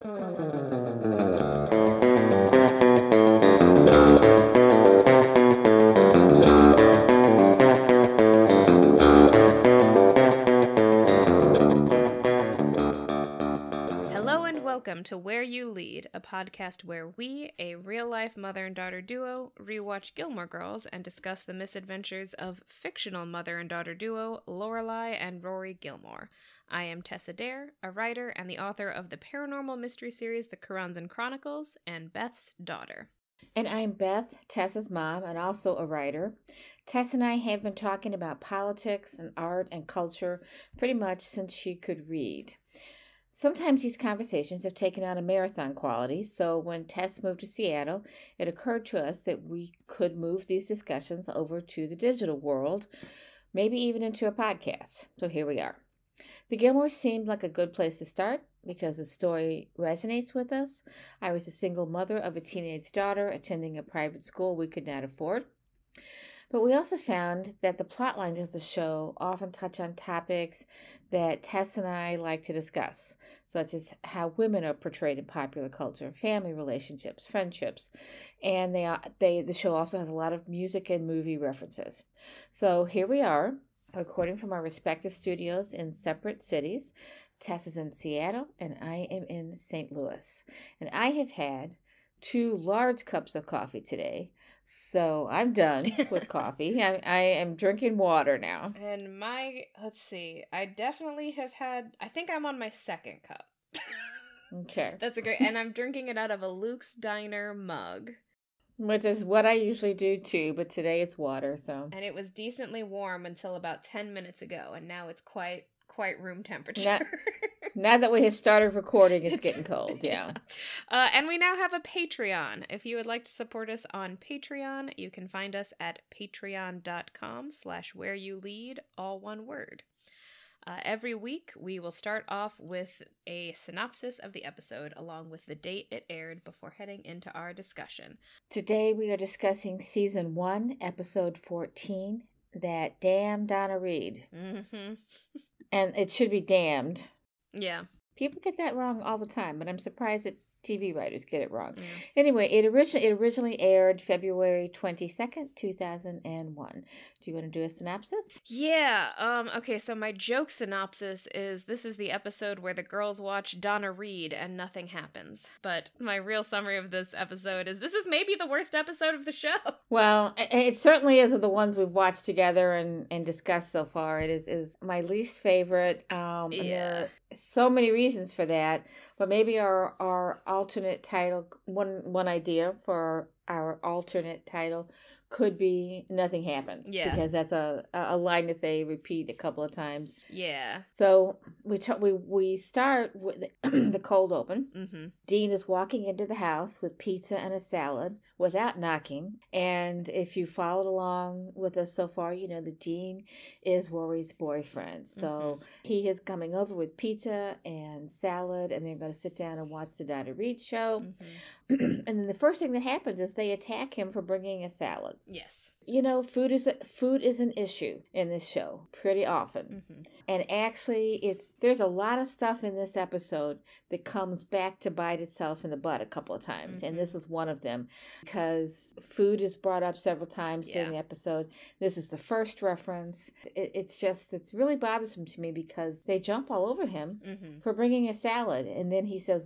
Hello and welcome to Where You Lead, a podcast where we, a real-life mother and daughter duo, rewatch Gilmore Girls and discuss the misadventures of fictional mother and daughter duo Lorelai and Rory Gilmore. I am Tessa Dare, a writer and the author of the paranormal mystery series The Karanzan Chronicles and Beth's daughter. And I'm Beth, Tessa's mom, and also a writer. Tess and I have been talking about politics and art and culture pretty much since she could read. Sometimes these conversations have taken on a marathon quality, so when Tess moved to Seattle, it occurred to us that we could move these discussions over to the digital world, maybe even into a podcast. So here we are. The Gilmores seemed like a good place to start because the story resonates with us. I was a single mother of a teenage daughter attending a private school we could not afford. But we also found that the plot lines of the show often touch on topics that Tess and I like to discuss, such as how women are portrayed in popular culture, family relationships, friendships, and the show also has a lot of music and movie references. So here we are, recording from our respective studios in separate cities. Tess is in Seattle, and I am in St. Louis. And I have had 2 large cups of coffee today, so I'm done with coffee. I am drinking water now. And let's see, I definitely have had, I think I'm on my second cup. Okay. That's a great, and I'm drinking it out of a Luke's Diner mug. Which is what I usually do too, but today it's water, so. And it was decently warm until about 10 minutes ago, and now it's quite room temperature. Now that we have started recording, it's getting cold, yeah. And we now have a Patreon. If you would like to support us on Patreon, you can find us at patreon.com/whereyoulead, all one word. Every week, we will start off with a synopsis of the episode, along with the date it aired before heading into our discussion. Today, we are discussing Season 1, Episode 14, that Damn Donna Reed. Mm-hmm. And it should be damned. Yeah. People get that wrong all the time, but I'm surprised that TV writers get it wrong. Yeah. Anyway, it originally aired February 22nd, 2001. Do you want to do a synopsis? Yeah. Okay, so my joke synopsis is this is the episode where the girls watch Donna Reed and nothing happens. But my real summary of this episode is this is maybe the worst episode of the show. Well, it certainly is of the ones we've watched together and discussed so far. It is my least favorite. And there are so many reasons for that. But maybe our alternate title, one idea for our alternate title could be Nothing Happens. Yeah. Because that's a line that they repeat a couple of times. Yeah. So we start with the cold open. Mm-hmm. Dean is walking into the house with pizza and a salad without knocking. And if you followed along with us so far, you know that Dean is Rory's boyfriend. So he is coming over with pizza and salad, and they're going to sit down and watch the Donna Reed show. And then the first thing that happens is they attack him for bringing a salad. Yes. You know, food is an issue in this show pretty often. And actually, there's a lot of stuff in this episode that comes back to bite itself in the butt a couple of times. And this is one of them because food is brought up several times during the episode. This is the first reference. It's really bothersome to me because they jump all over him for bringing a salad. And then he says,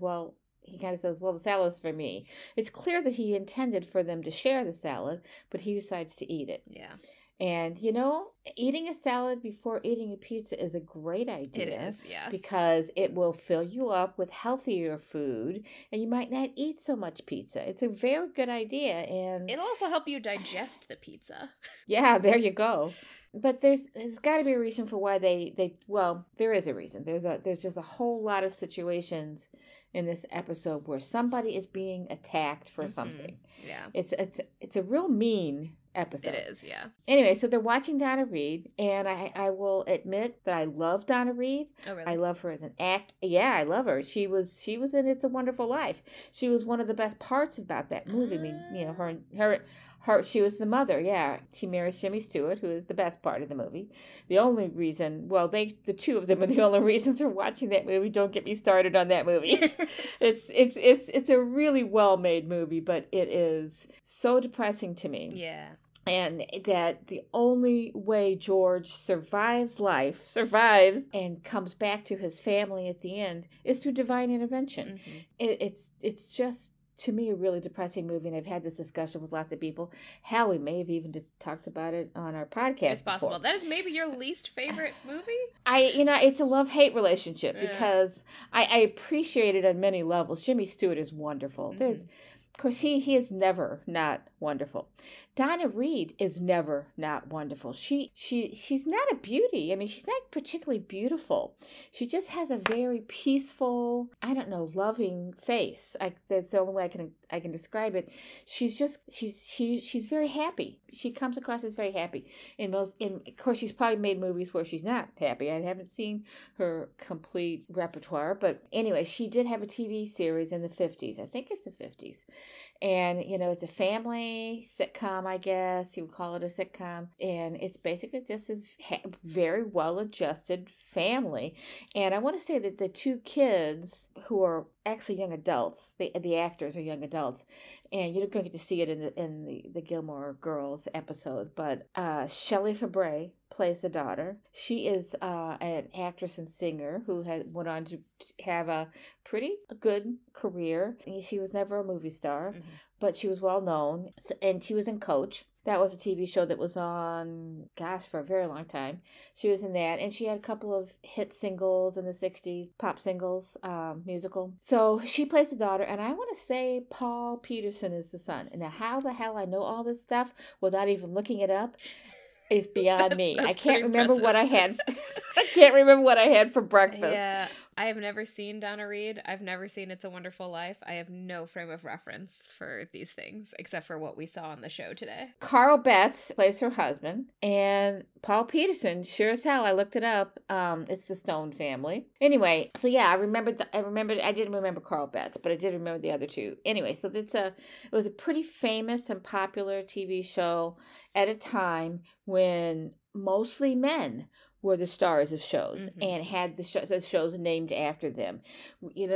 he kind of says, the salad's for me. It's clear that he intended for them to share the salad, but he decides to eat it. Yeah. And, you know, eating a salad before eating a pizza is a great idea. It is, yeah. Because it will fill you up with healthier food, and you might not eat so much pizza. It's a very good idea. And it'll also help you digest the pizza. Yeah, there you go. But there's got to be a reason for why there is a reason. There's just a whole lot of situations in this episode where somebody is being attacked for something. Yeah. It's a real mean episode. It is, yeah. Anyway, so they're watching Donna Reed, and I will admit that I love Donna Reed. Oh, really? I love her as an act. Yeah, I love her. She was in It's a Wonderful Life. She was one of the best parts about that movie. I mean, you know, She was the mother, yeah. She marries Jimmy Stewart, who is the best part of the movie. The only reason, well, the two of them are the only reasons for watching that movie. Don't get me started on that movie. It's a really well-made movie, but it is so depressing to me. Yeah. And that the only way George survives, and comes back to his family at the end is through divine intervention. It's just, to me, a really depressing movie, and I've had this discussion with lots of people. Hell, we may have even talked about it on our podcast. It's possible. Before. That is maybe your least favorite movie? It's a love-hate relationship because I appreciate it on many levels. Jimmy Stewart is wonderful. Of course, he is never not wonderful. Donna Reed is never not wonderful. She's not a beauty. I mean, she's not particularly beautiful. She just has a very peaceful, I don't know, loving face. That's the only way I can describe it. She's very happy. She comes across as very happy. Of course, she's probably made movies where she's not happy. I haven't seen her complete repertoire, but anyway, she did have a TV series in the 50s. I think it's the 50s. And, it's a family sitcom, I guess. You would call it a sitcom. And it's basically just this very well-adjusted family. And I want to say that the two kids, who are actually young adults, the actors are young adults, and you don't get to see it in the Gilmore Girls episode, but Shelley Fabre plays the daughter. She is an actress and singer who went on to have a pretty good career. She was never a movie star, but she was well known, and she was in Coach. That was a TV show that was on, for a very long time. She was in that, and she had a couple of hit singles in the 60s, pop singles, musical. So she plays the daughter, and I want to say Paul Peterson is the son. And now how the hell I know all this stuff without even looking it up is beyond me. I can't remember what I had. I can't remember what I had for breakfast. Yeah, I have never seen Donna Reed. I've never seen It's a Wonderful Life. I have no frame of reference for these things except for what we saw on the show today. Carl Betts plays her husband, and Paul Peterson, sure as hell, I looked it up. It's the Stone family. Anyway, so yeah, I remembered. I didn't remember Carl Betts, but I did remember the other two. Anyway, so it was a pretty famous and popular TV show at a time when mostly men were the stars of shows and had the shows named after them. We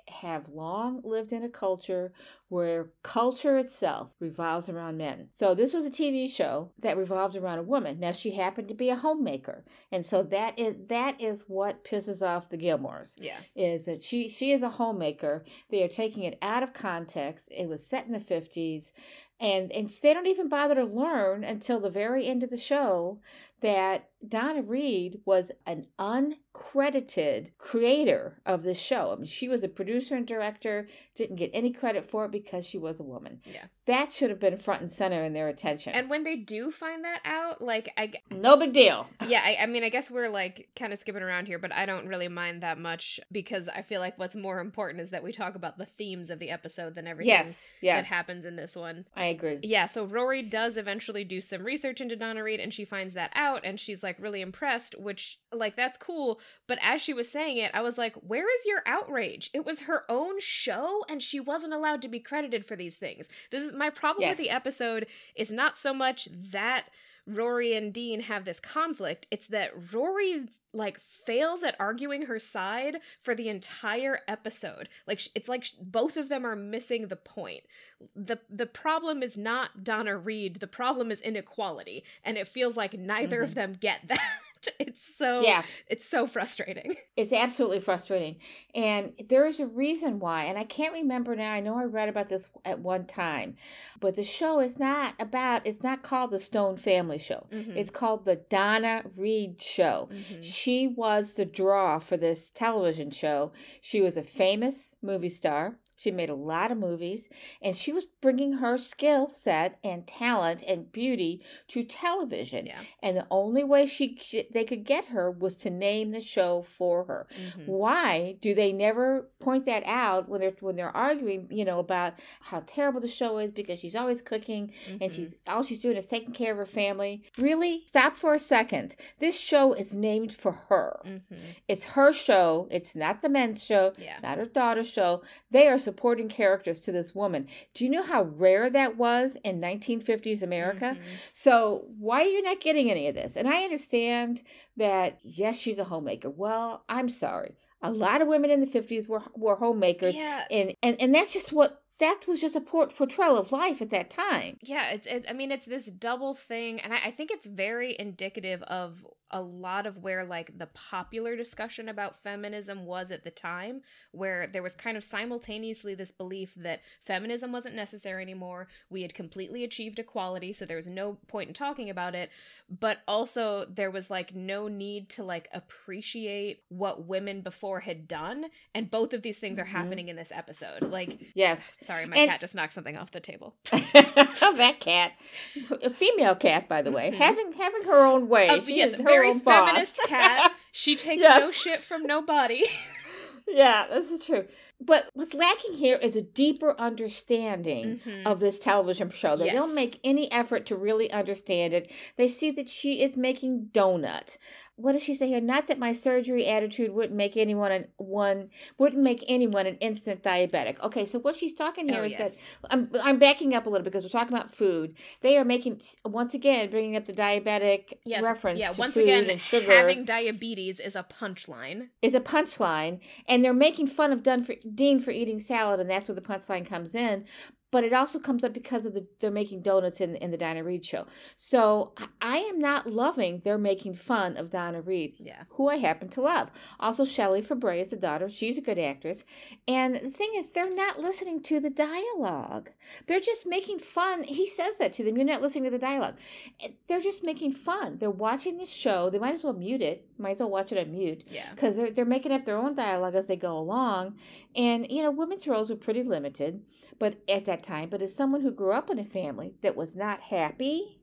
have long lived in a culture where culture itself revolves around men. So this was a TV show that revolved around a woman. Now, she happened to be a homemaker, and so that is what pisses off the Gilmores. Yeah, is that she is a homemaker. They are taking it out of context. It was set in the 50s. And they don't even bother to learn until the very end of the show that Donna Reed was an uncredited creator of this show. I mean, she was a producer and director, didn't get any credit for it because she was a woman. Yeah. That should have been front and center in their attention. And when they do find that out, no big deal. Yeah, I mean, I guess we're kind of skipping around here, but I don't really mind that much because I feel like what's more important is that we talk about the themes of the episode than everything that happens in this one. I agree. Yeah, so Rory does eventually do some research into Donna Reed, and she finds that out, and she's really impressed, which that's cool. But as she was saying it, I was like, where is your outrage? It was her own show, and she wasn't allowed to be credited for these things. This is my problem with the episode is not so much that Rory and Dean have this conflict. It's that Rory fails at arguing her side for the entire episode. It's like both of them are missing the point. The problem is not Donna Reed. The problem is inequality, and it feels like neither of them get that. It's so frustrating. It's absolutely frustrating. And there is a reason why, and I can't remember now. I know I read about this at one time, but the show is not called the Stone Family Show. It's called the Donna Reed Show. She was the draw for this television show. She was a famous movie star. She made a lot of movies, and she was bringing her skill set and talent and beauty to television. Yeah. And the only way they could get her was to name the show for her. Why do they never point that out when they're arguing, about how terrible the show is because she's always cooking and all she's doing is taking care of her family. Really? Stop for a second. This show is named for her. It's her show. It's not the men's show, not her daughter's show. They are supporting characters to this woman. Do you know how rare that was in 1950s America? So why are you not getting any of this? And I understand that, yes, she's a homemaker. Well, I'm sorry. A lot of women in the 50s were homemakers. Yeah. And that's just that was just a portrayal of life at that time. Yeah, it's this double thing, and I think it's very indicative of a lot of where, like, the popular discussion about feminism was at the time, where there was kind of simultaneously this belief that feminism wasn't necessary anymore, we had completely achieved equality, so there was no point in talking about it, but also there was, like, no need to, like, appreciate what women before had done, and both of these things are happening in this episode. Like, yes. Sorry, my cat just knocked something off the table. That cat. A female cat, by the way. Having her own way. Yes, very feminist cat. She takes no shit from nobody. Yeah, this is true. But what's lacking here is a deeper understanding of this television show. They don't make any effort to really understand it. They see that she is making donuts. What does she say here? Not that my surgery attitude wouldn't make anyone an instant diabetic. Okay, so what she's talking here is that I'm backing up a little because we're talking about food. They are making, once again, bringing up the diabetic reference to once food again, and sugar. Having diabetes is a punchline. And they're making fun of Dean for eating salad, and that's where the punchline comes in. But it also comes up because of they're making donuts in the Donna Reed show. So I am not loving they're making fun of Donna Reed, who I happen to love. Also, Shelley Fabre is the daughter. She's a good actress. And the thing is, they're not listening to the dialogue. They're just making fun. He says that to them. You're not listening to the dialogue. They're just making fun. They're watching this show. They might as well mute it. Might as well watch it on mute. Yeah. Because they're making up their own dialogue as they go along. And, women's roles were pretty limited. But at that time, but as someone who grew up in a family that was not happy,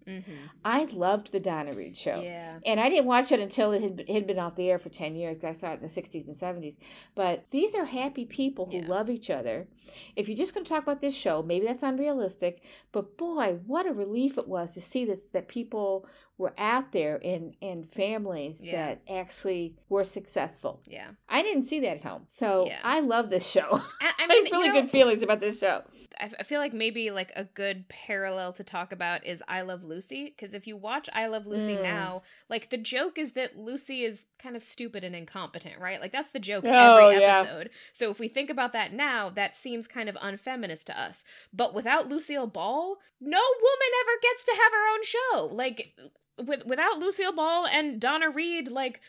I loved the Donna Reed show. Yeah. And I didn't watch it until it had been off the air for 10 years. I saw it in the 60s and 70s. But these are happy people who love each other. If you're just going to talk about this show, maybe that's unrealistic. But boy, what a relief it was to see that people were out there in families that actually were successful. Yeah. I didn't see that at home. So I love this show. I mean, I have really good feelings about this show. I feel like maybe like a good parallel to talk about is I Love Lucy. Because if you watch I Love Lucy now, like the joke is that Lucy is kind of stupid and incompetent, right? Like that's the joke every episode. So if we think about that now, that seems kind of unfeminist to us. But without Lucille Ball, no woman ever gets to have her own show. Like without Lucille Ball and Donna Reed, like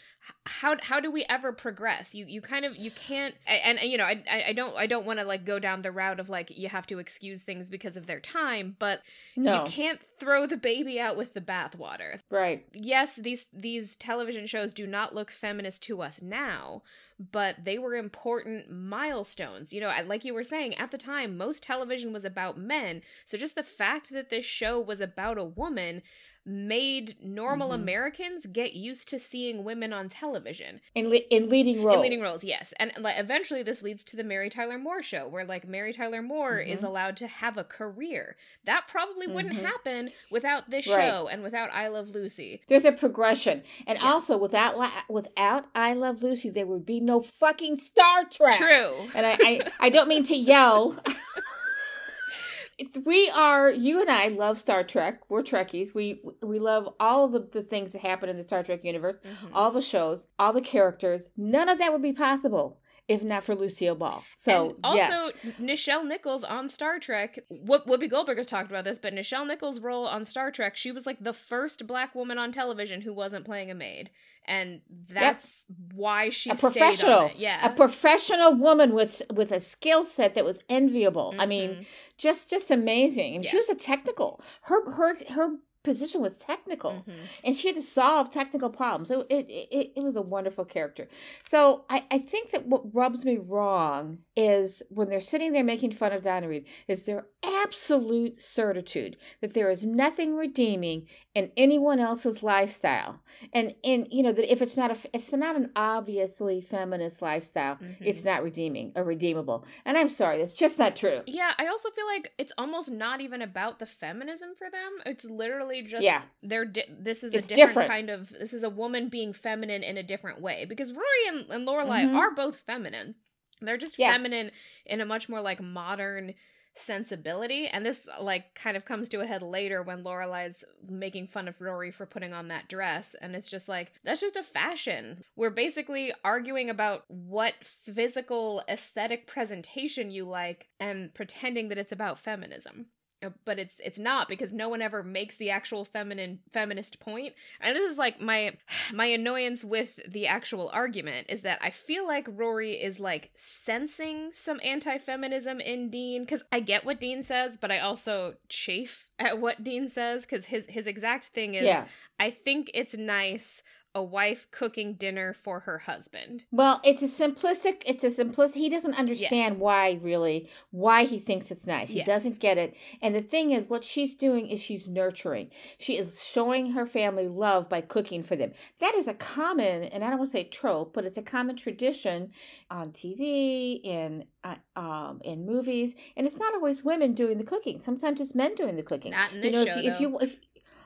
how do we ever progress? You can't, and I don't want to like go down the route of like you have to excuse things because of their time, but you can't throw the baby out with the bathwater. Right. Yes, these television shows do not look feminist to us now, but they were important milestones. Like you were saying, at the time, most television was about men. So just the fact that this show was about a woman made normal Americans get used to seeing women on television. In leading roles. In leading roles, yes. And like, eventually this leads to the Mary Tyler Moore show, where like Mary Tyler Moore is allowed to have a career. That probably wouldn't happen without this show and without I Love Lucy. There's a progression. And also, without I Love Lucy, there would be no fucking Star Trek. True. And I don't mean to yell. You and I love Star Trek. We're Trekkies. We love all of the things that happen in the Star Trek universe, all the shows, all the characters. None of that would be possible if not for Lucille Ball. So, and also, Nichelle Nichols on Star Trek, Whoopi Goldberg has talked about this, but Nichelle Nichols' role on Star Trek, she was like the first black woman on television who wasn't playing a maid. And that's why she stayed on it. Yeah. A professional woman with a skill set that was enviable. I mean, just amazing. And she was a technical. Her position was technical, and she had to solve technical problems. So it was a wonderful character. So I think that what rubs me wrong is when they're sitting there making fun of Donna Reed is they're absolute certitude that there is nothing redeeming in anyone else's lifestyle. And that if it's not an obviously feminist lifestyle, it's not redeeming or redeemable. And I'm sorry, that's just not true. Yeah, I also feel like it's almost not even about the feminism for them. It's literally just this is a woman being feminine in a different way, because Rory and Lorelai are both feminine. They're just feminine in a much more like modern sensibility, and this like kind of comes to a head later when Lorelai's making fun of Rory for putting on that dress, and it's just like, that's just a fashion. We're basically arguing about what physical aesthetic presentation you like and pretending that it's about feminism. But it's not, because no one ever makes the actual feminist point. And this is like my annoyance with the actual argument, is that I feel like Rory is like sensing some anti-feminism in Dean, because I get what Dean says, but I also chafe at what Dean says, because his exact thing is, I think it's nice a wife cooking dinner for her husband. Well, it's a simplistic, he doesn't understand why he thinks it's nice. He doesn't get it. And the thing is, what she's doing is she's nurturing. She is showing her family love by cooking for them. That is a common, and I don't want to say trope, but it's a common tradition on TV, in movies, and it's not always women doing the cooking. Sometimes it's men doing the cooking. Not in this show,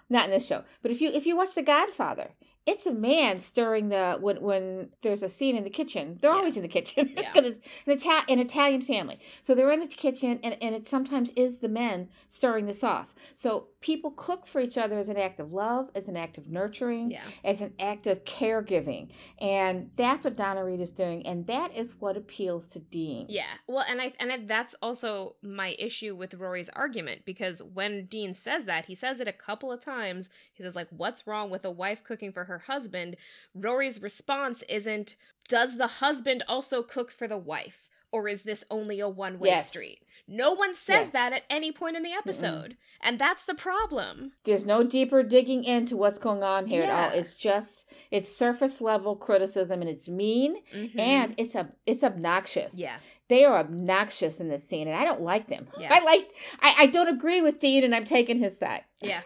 not in this show. But if you watch The Godfather, it's a man stirring when there's a scene in the kitchen. They're always in the kitchen, because it's an Italian family. So they're in the kitchen, and it sometimes is the men stirring the sauce. So people cook for each other as an act of love, as an act of nurturing, as an act of caregiving. And that's what Donna Reed is doing, and that is what appeals to Dean. Yeah. Well, and that's also my issue with Rory's argument, because when Dean says that, he says it a couple of times. He says, like, what's wrong with a wife cooking for her husband? Rory's response isn't, does the husband also cook for the wife, or is this only a one-way street? No one says that at any point in the episode. And that's the problem. There's no deeper digging into what's going on here at all. It's surface level criticism, and it's mean, and it's obnoxious. Yeah. They are obnoxious in this scene, and I don't like them. Yeah. I don't agree with Dean, and I'm taking his side. Yeah,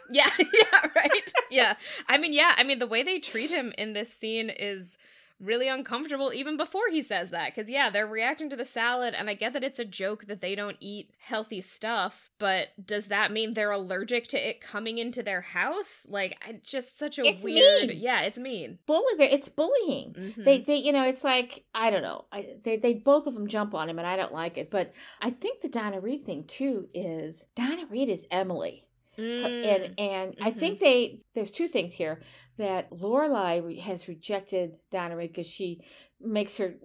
right. Yeah. I mean, the way they treat him in this scene is really uncomfortable even before he says that, because they're reacting to the salad, and I get that it's a joke that they don't eat healthy stuff, but does that mean they're allergic to it coming into their house? Like, just such a weird mean. It's mean. It's bullying. They it's like, I don't know, they both of them jump on him, and I don't like it. But I think the Donna Reed thing too is Donna Reed is Emily. And I think there's two things here, that Lorelai has rejected Donna Reed because she makes her,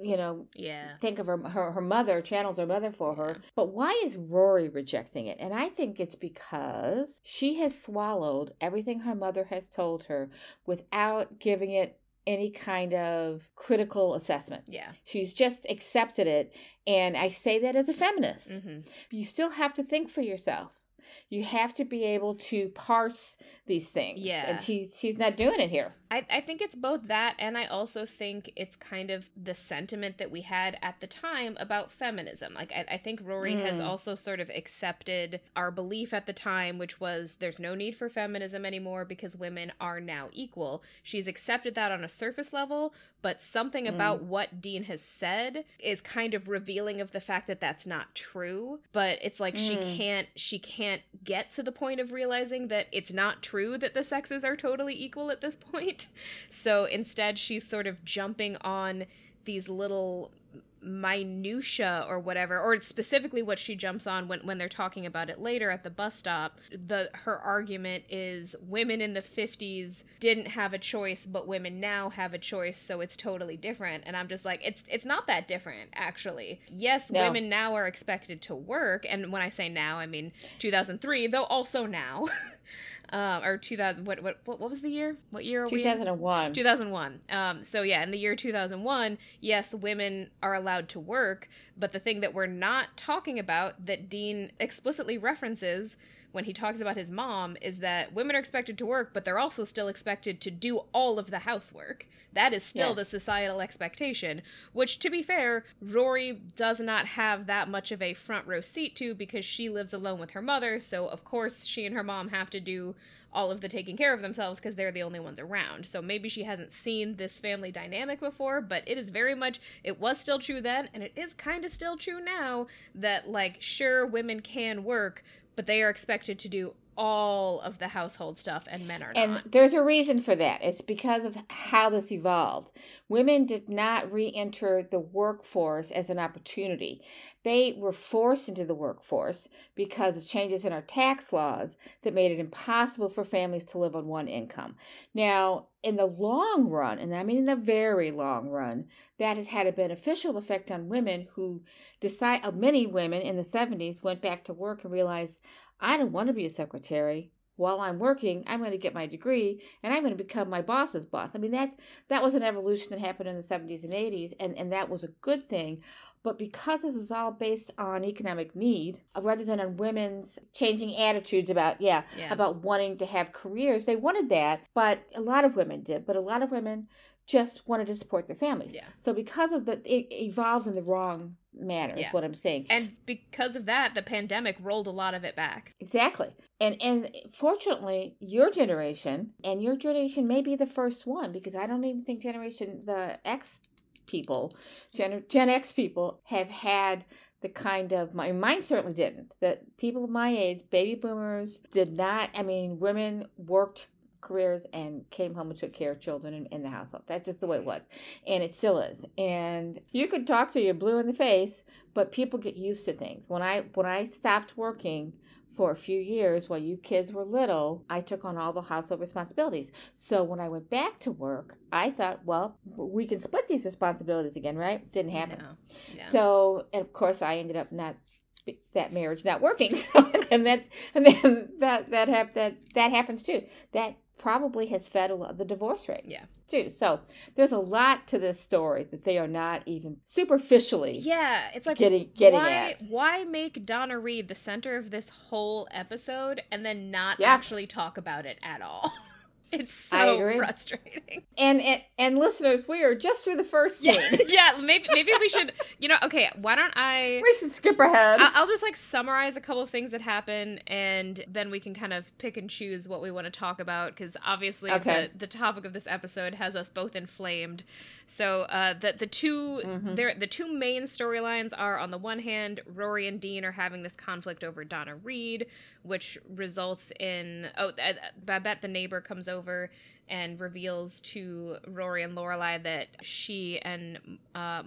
think of her mother, channels her mother for her. But why is Rory rejecting it? And I think it's because she has swallowed everything her mother has told her without giving it any kind of critical assessment. Yeah. She's just accepted it. And I say that as a feminist. You still have to think for yourself. You have to be able to parse these things. Yeah. And she's not doing it here. I think it's both that, and I also think it's kind of the sentiment that we had at the time about feminism. Like, I think Rory has also sort of accepted our belief at the time, which was there's no need for feminism anymore because women are now equal. She's accepted that on a surface level, but something about what Dean has said is kind of revealing of the fact that that's not true. But it's like she can't get to the point of realizing that it's not true that the sexes are totally equal at this point. So instead, she's sort of jumping on these little minutia or whatever, or specifically what she jumps on when they're talking about it later at the bus stop. Her argument is women in the 50s didn't have a choice, but women now have a choice, so it's totally different. And I'm just like, it's not that different, actually. Yes, women now are expected to work, and when I say now, I mean 2003, though also now. Or 2000, what was the year? What year are we in? 2001. 2001. So yeah, in the year 2001, yes, women are allowed to work, but the thing that we're not talking about, that Dean explicitly references, when he talks about his mom is that women are expected to work, but they're also still expected to do all of the housework. That is still the societal expectation, which, to be fair, Rory does not have that much of a front row seat to because she lives alone with her mother, so of course she and her mom have to do all of the taking care of themselves because they're the only ones around. So maybe she hasn't seen this family dynamic before, but it is very much, it was still true then, and it is kind of still true now, that, like, sure, women can work, but they are expected to do all of the household stuff, and men are not. And there's a reason for that. It's because of how this evolved. Women did not re-enter the workforce as an opportunity. They were forced into the workforce because of changes in our tax laws that made it impossible for families to live on one income. Now, in the long run, and I mean in the very long run, that has had a beneficial effect on women who many women in the 70s went back to work and realized, I don't want to be a secretary. While I'm working, I'm going to get my degree, and I'm going to become my boss's boss. I mean, that was an evolution that happened in the 70s and 80s, and that was a good thing. But because this is all based on economic need, rather than on women's changing attitudes about wanting to have careers, they wanted that, but a lot of women did. But a lot of women just wanted to support their families. Yeah. So because of it evolves in the wrong manner, is what I'm saying. And because of that, the pandemic rolled a lot of it back. Exactly. And fortunately, your generation may be the first one, because I don't even think the X people, Gen X people, have had the kind of, mine certainly didn't. That people of my age, baby boomers, did not, women worked careers and came home and took care of children in the household. That's just the way it was. And it still is. And you could talk till you're blue in the face, but people get used to things. When I stopped working for a few years while you kids were little, I took on all the household responsibilities. So when I went back to work, I thought, well, we can split these responsibilities again, right? Didn't happen. No. So, and of course, I ended up that marriage not working. So, and then that happens too. That probably has fed a lot the divorce rate. Yeah. Too. So there's a lot to this story that they are not even superficially. Yeah, it's like getting at. Why make Donna Reed the center of this whole episode and then not actually talk about it at all? It's so frustrating. And listeners, we are just through the first scene. Yeah, maybe we should, okay, why don't we should skip ahead. I'll just summarize a couple of things that happen, and then we can kind of pick and choose what we want to talk about, because obviously the topic of this episode has us both inflamed. So the two main storylines are, on the one hand, Rory and Dean are having this conflict over Donna Reed, which results in Babette the neighbor comes over and reveals to Rory and Lorelai that she and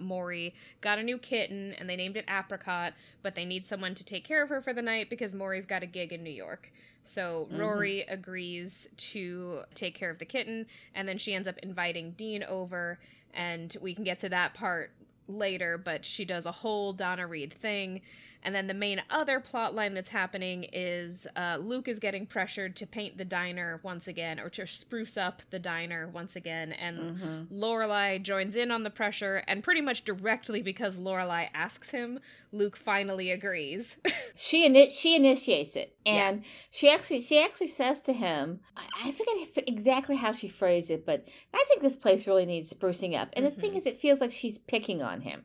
Maury got a new kitten, and they named it Apricot, but they need someone to take care of her for the night because Maury's got a gig in New York. So Rory agrees to take care of the kitten, and then she ends up inviting Dean over, and we can get to that part later, but she does a whole Donna Reed thing. And then the main other plot line that's happening is Luke is getting pressured to paint the diner once again, or to spruce up the diner once again, and Lorelai joins in on the pressure, and pretty much directly because Lorelai asks him, Luke finally agrees. She initiates it, and she actually says to him, I forget exactly how she phrased it, but I think this place really needs sprucing up. And the thing is, it feels like she's picking on him.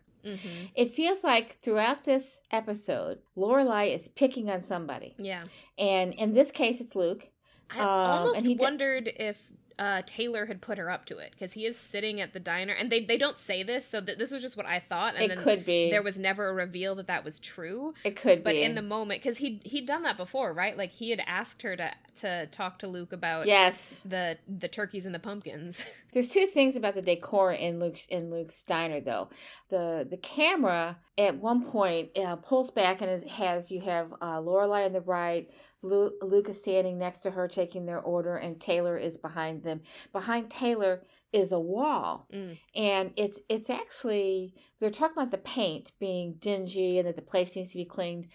It feels like throughout this episode, Lorelai is picking on somebody. Yeah. And in this case, it's Luke. I almost wondered if Taylor had put her up to it, because he is sitting at the diner, and they don't say this, so this was just what I thought. And it could be. There was never a reveal that was true. It could be. But in the moment, because he'd done that before, right? Like, he had asked her to talk to Luke about the turkeys and the pumpkins. There's two things about the decor in Luke's diner, though. The camera at one point pulls back, and you have Lorelai on the right, Luke is standing next to her taking their order, and Taylor is behind them. Behind Taylor is a wall. And it's actually, they're talking about the paint being dingy and that the place needs to be cleaned.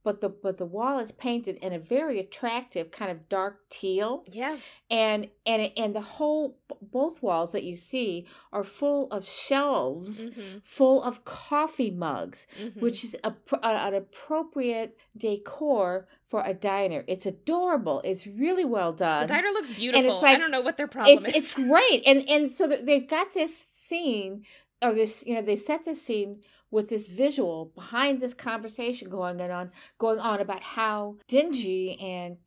but the wall is painted in a very attractive kind of dark teal. Yeah. And the whole, both walls that you see are full of shelves full of coffee mugs, which is an appropriate decor for a diner. It's adorable. It's really well done. The diner looks beautiful. And it's like, I don't know what their problem is. It's great. And so they've got this scene, or this, they set this scene with this visual behind this conversation going on about how dingy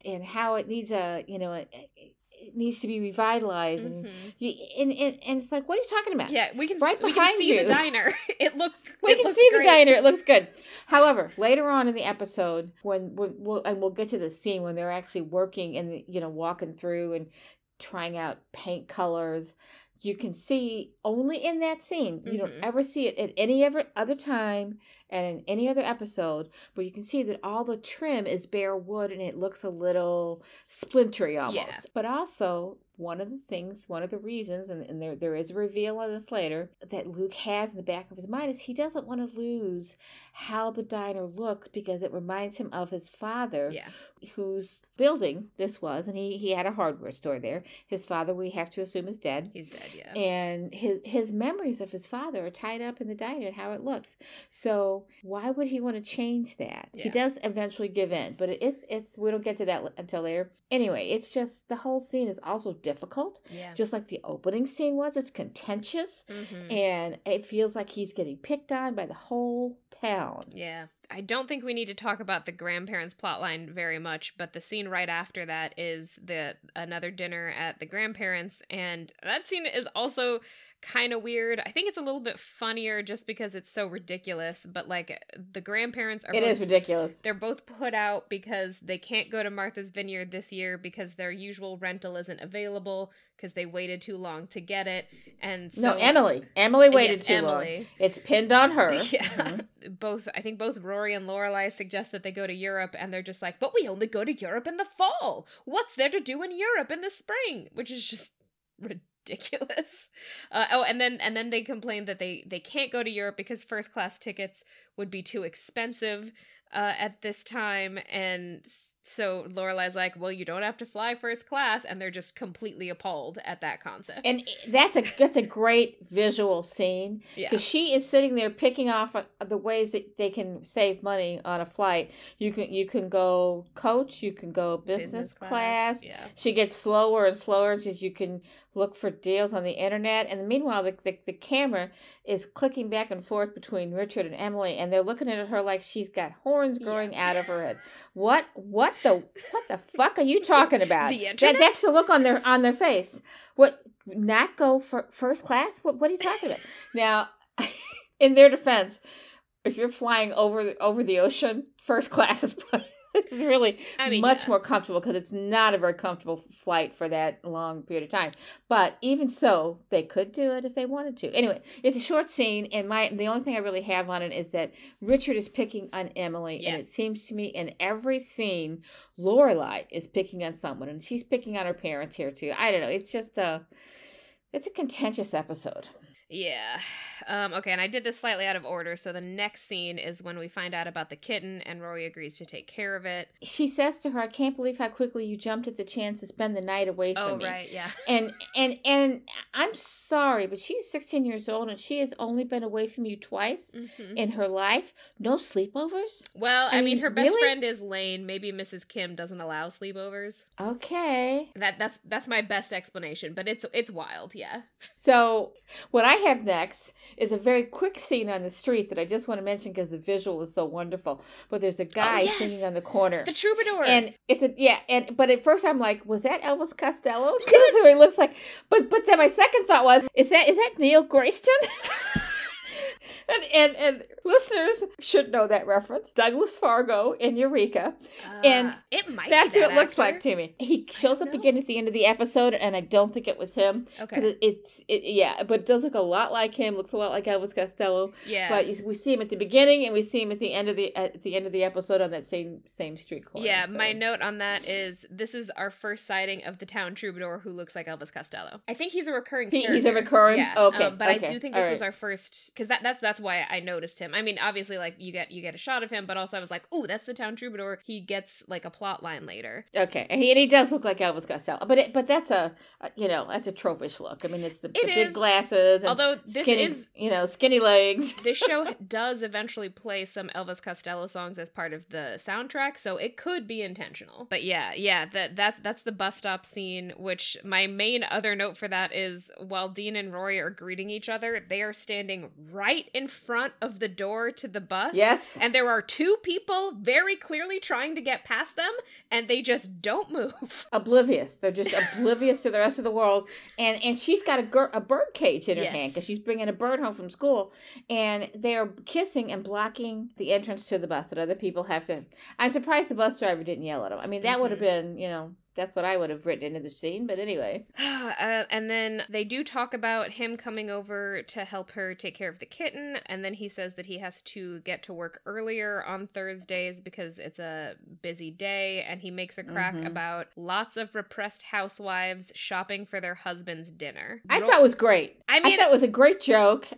and how it needs it needs to be revitalized, and it's like, what are you talking about? Yeah, we can right we behind can see you. the diner. We can see the diner. It looks good. However, later on in the episode, when we'll get to the scene when they're actually working and walking through and trying out paint colors, you can see only in that scene. You don't ever see it at any other time and in any other episode, but you can see that all the trim is bare wood and it looks a little splintery almost. Yeah. But also, one of the reasons, and there is a reveal on this later, that Luke has in the back of his mind is he doesn't want to lose how the diner looks, because it reminds him of his father, whose building this was, and he had a hardware store there. His father, we have to assume, is dead. He's dead, yeah. And his memories of his father are tied up in the diner and how it looks. So why would he want to change that? Yeah. He does eventually give in, but it's we don't get to that until later. Anyway, it's just, the whole scene is also difficult. Yeah. Just like the opening scene was. It's contentious. And it feels like he's getting picked on by the whole town. Yeah. I don't think we need to talk about the grandparents' plotline very much, but the scene right after that is another dinner at the grandparents', and that scene is also kind of weird. I think it's a little bit funnier just because it's so ridiculous, but like the grandparents are... It is ridiculous. They're both put out because they can't go to Martha's Vineyard this year because their usual rental isn't available because they waited too long to get it. And so... No, Emily waited too long. It's pinned on her. Yeah. I think both Rory and Lorelai suggest that they go to Europe, and they're just like, but we only go to Europe in the fall. What's there to do in Europe in the spring? Which is just ridiculous. And then they complain that they can't go to Europe because first class tickets would be too expensive at this time, and so Lorelai's like, well, you don't have to fly first class, and they're just completely appalled at that concept. And that's a great visual scene, because she is sitting there picking off the ways that they can save money on a flight. You can go coach, you can go business class. Yeah. She gets slower and slower as you can look for deals on the internet, and meanwhile the camera is clicking back and forth between Richard and Emily, and they're looking at her like she's got horns growing out of her head. What the fuck are you talking about? The internet? That's the look on their face. What, not go for first class? What are you talking about? Now, in their defense, if you're flying over the ocean, first class is really much more comfortable, because it's not a very comfortable flight for that long period of time. But even so, they could do it if they wanted to. Anyway, it's a short scene, and the only thing I really have on it is that Richard is picking on Emily, and it seems to me in every scene, Lorelai is picking on someone, and she's picking on her parents here too. I don't know. It's just it's a contentious episode. Yeah. Okay, and I did this slightly out of order. So the next scene is when we find out about the kitten, and Rory agrees to take care of it. She says to her, I can't believe how quickly you jumped at the chance to spend the night away from me. Oh, right, yeah. And I'm sorry, but she's 16 years old, and she has only been away from you twice in her life. No sleepovers? Well, I mean, her best friend is Lane. Maybe Mrs. Kim doesn't allow sleepovers. Okay. That's my best explanation, but it's wild, yeah. So what I have next is a very quick scene on the street that I just want to mention because the visual is so wonderful. But there's a guy singing on the corner. The troubadour. And but at first I'm like, was that Elvis Costello? Because that's what he looks like. But then my second thought was, is that Neil Grayston? And listeners should know that reference. Douglas Fargo in Eureka. And it might that's be what it looks like to me. He shows up again at the end of the episode, and I don't think it was him. Okay. But it does look a lot like him. Looks a lot like Elvis Costello. Yeah. But we see him at the beginning, and we see him at the end of the episode on that same street corner. Yeah, so. My note on that is this is our first sighting of the town troubadour who looks like Elvis Costello. I think he's a recurring character. He's a recurring? Yeah. Okay. But I do think this was our first, because that that's why I noticed him. I mean, obviously, like, you get a shot of him, but also I was like, ooh, that's the town troubadour. He gets, like, a plot line later. Okay, and he does look like Elvis Costello, but that's that's a tropish look. I mean, it's the big glasses, and although this skinny legs. This show does eventually play some Elvis Costello songs as part of the soundtrack, so it could be intentional. But yeah, that's the bus stop scene, which my main other note for that is while Dean and Rory are greeting each other, they are standing right in front of the door to the bus. Yes. And there are two people very clearly trying to get past them, and they just don't move. Oblivious. They're just oblivious to the rest of the world. And she's got a bird cage in her hand because she's bringing a bird home from school. And they're kissing and blocking the entrance to the bus that other people have to. I'm surprised the bus driver didn't yell at them. I mean, that would have been, that's what I would have written into the scene, but anyway. And then they do talk about him coming over to help her take care of the kitten, and then he says that he has to get to work earlier on Thursdays because it's a busy day, and he makes a crack about lots of repressed housewives shopping for their husband's dinner. I thought it was great. I thought it was a great joke.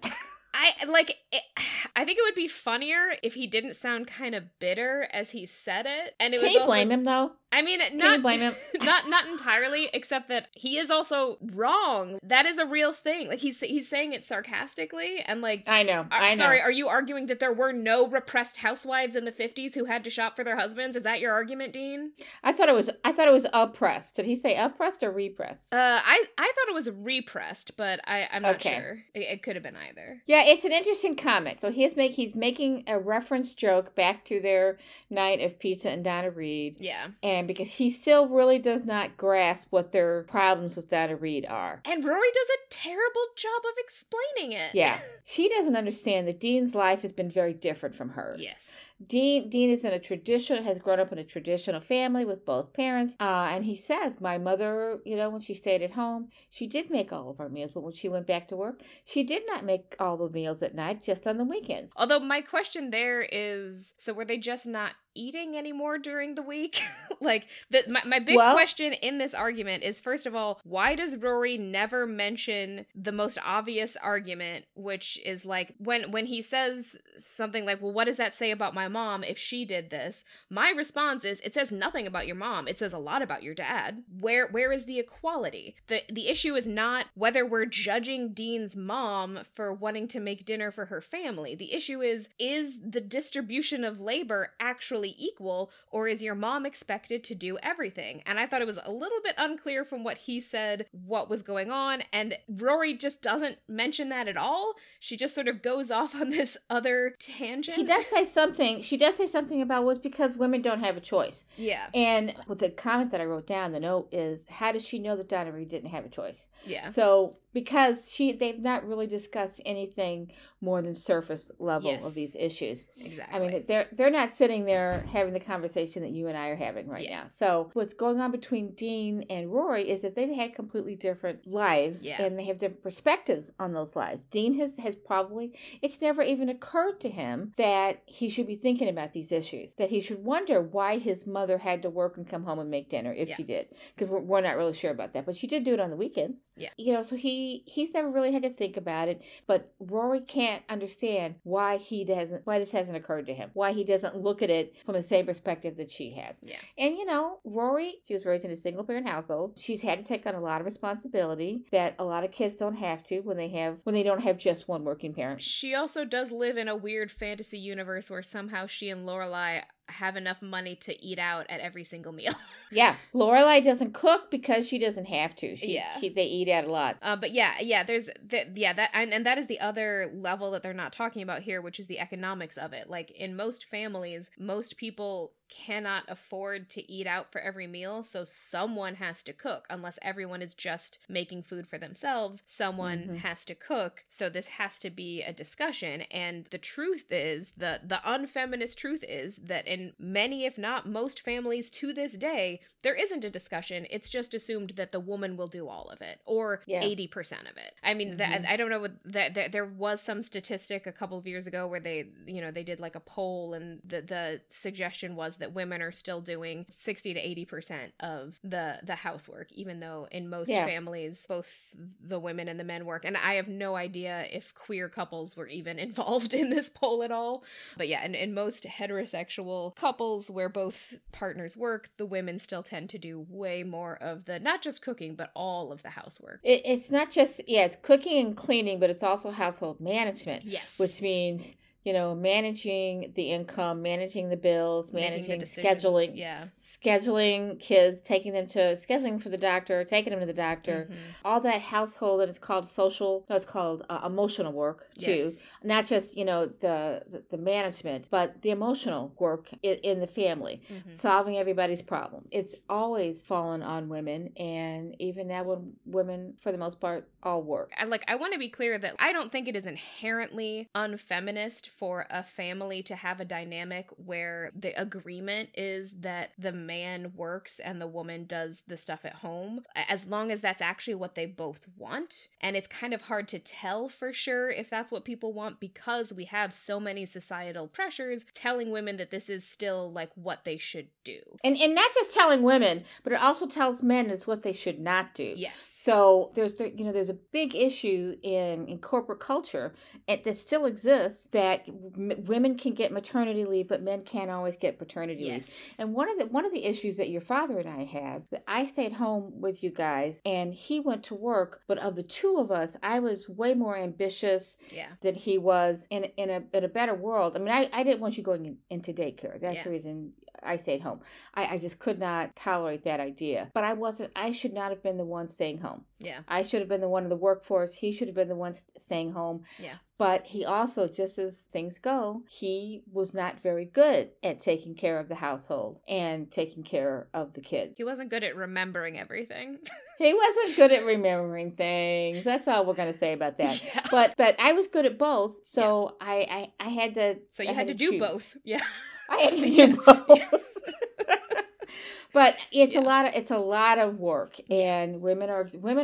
I think it would be funnier if he didn't sound kind of bitter as he said it. And Can you blame him, though? I mean, Can you blame him? not entirely, except that he is also wrong. That is a real thing. Like, he's saying it sarcastically, and like, I know. Sorry, are you arguing that there were no repressed housewives in the 50s who had to shop for their husbands? Is that your argument, Dean? I thought it was oppressed. Did he say oppressed or repressed? I thought it was repressed, but I'm not sure. It could have been either. Yeah, it's an interesting comment. So he's making a reference joke back to their night of pizza and Donna Reed. Yeah. And because he still really does not grasp what their problems with Donna Reed are. And Rory does a terrible job of explaining it. Yeah. She doesn't understand that Dean's life has been very different from hers. Yes. Dean is has grown up in a traditional family with both parents. And he says, my mother, when she stayed at home, she did make all of our meals. But when she went back to work, she did not make all the meals at night, just on the weekends. Although my question there is, so were they just not eating anymore during the week? Like, my big question in this argument is, first of all, why does Rory never mention the most obvious argument, which is like, when he says something like, well, what does that say about my mom if she did this? My response is, it says nothing about your mom. It says a lot about your dad. Where is the equality? The issue is not whether we're judging Dean's mom for wanting to make dinner for her family. The issue is the distribution of labor actually equal, or is your mom expected to do everything? And I thought it was a little bit unclear from what he said what was going on, and Rory just doesn't mention that at all. She just sort of goes off on this other tangent. She does say something about was because women don't have a choice. Yeah. And with the comment that I wrote down, the note is, how does she know that Donna Reed didn't have a choice? Yeah. So because they've not really discussed anything more than surface level of these issues. Exactly. I mean, they're not sitting there having the conversation that you and I are having right now. So what's going on between Dean and Rory is that they've had completely different lives, and they have different perspectives on those lives. Dean has probably, it's never even occurred to him that he should be thinking about these issues, that he should wonder why his mother had to work and come home and make dinner if she did, because we're not really sure about that, but she did do it on the weekends. Yeah. So he's never really had to think about it, but Rory can't understand why this hasn't occurred to him, why he doesn't look at it from the same perspective that she has. Yeah. And Rory, she was raised in a single parent household. She's had to take on a lot of responsibility that a lot of kids don't have to when they don't have just one working parent. She also does live in a weird fantasy universe where somehow she and Lorelai have enough money to eat out at every single meal. Yeah. Lorelai doesn't cook because she doesn't have to. They eat out a lot. But there's that is the other level that they're not talking about here, which is the economics of it. Like, in most families, most people cannot afford to eat out for every meal, so someone has to cook. Unless everyone is just making food for themselves, someone has to cook. So this has to be a discussion. And the truth is, the unfeminist truth is that in many, if not most families to this day, there isn't a discussion. It's just assumed that the woman will do all of it, or 80% of it. I mean, I don't know, there was some statistic a couple of years ago where they did like a poll, and the suggestion was that women are still doing 60 to 80% of the housework, even though in most families, both the women and the men work. And I have no idea if queer couples were even involved in this poll at all. But yeah, in most heterosexual couples where both partners work, the women still tend to do way more of the, not just cooking, but all of the housework. It's not just, it's cooking and cleaning, but it's also household management. Yes. Which means, managing the income, managing the bills, managing scheduling, scheduling kids, scheduling for the doctor, taking them to the doctor, all that household, and it's called emotional work too. Yes. Not just, the management, but the emotional work in the family, solving everybody's problem. It's always fallen on women, and even now when women, for the most part, all work. I want to be clear that I don't think it is inherently unfeminist for a family to have a dynamic where the agreement is that the man works and the woman does the stuff at home, as long as that's actually what they both want. And it's kind of hard to tell for sure if that's what people want, because we have so many societal pressures telling women that this is still like what they should do. And not just telling women, but it also tells men it's what they should not do. Yes. So there's a big issue in corporate culture that still exists, that women can get maternity leave, but men can't always get paternity leave. And one of the issues that your father and I had, that I stayed home with you guys and he went to work, but of the two of us, I was way more ambitious than he was in a better world. I mean, I didn't want you going into daycare. That's the reason I stayed home. I just could not tolerate that idea. But I should not have been the one staying home. Yeah. I should have been the one in the workforce. He should have been the one staying home. Yeah. But he also, just as things go, he was not very good at taking care of the household and taking care of the kids. He wasn't good at remembering everything. He wasn't good at remembering things. That's all we're going to say about that. Yeah. But I was good at both, so I had to. So you had to do both. Yeah. I had to do both. But it's a lot of work, and women are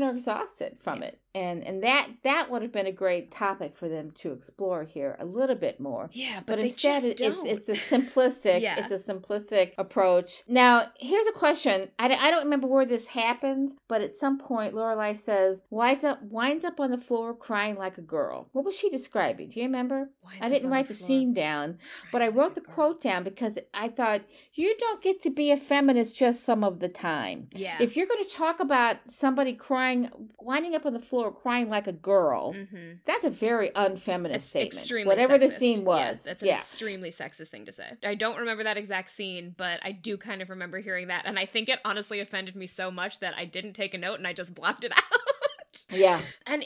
exhausted from it. And that would have been a great topic for them to explore here a little bit more. Yeah, but instead it's a simplistic approach. Now, here's a question. I don't remember where this happened, but at some point Lorelai says, winds up on the floor crying like a girl. What was she describing? Do you remember? I didn't write the scene down, but I wrote the quote down because I thought, you don't get to be a feminist just some of the time. Yeah. If you're going to talk about somebody winding up on the floor crying like a girl, that's a very unfeminist statement. Extremely whatever sexist. The scene was. Yes, that's an extremely sexist thing to say. I don't remember that exact scene, but I do kind of remember hearing that, and I think it honestly offended me so much that I didn't take a note and I just blocked it out. Yeah. And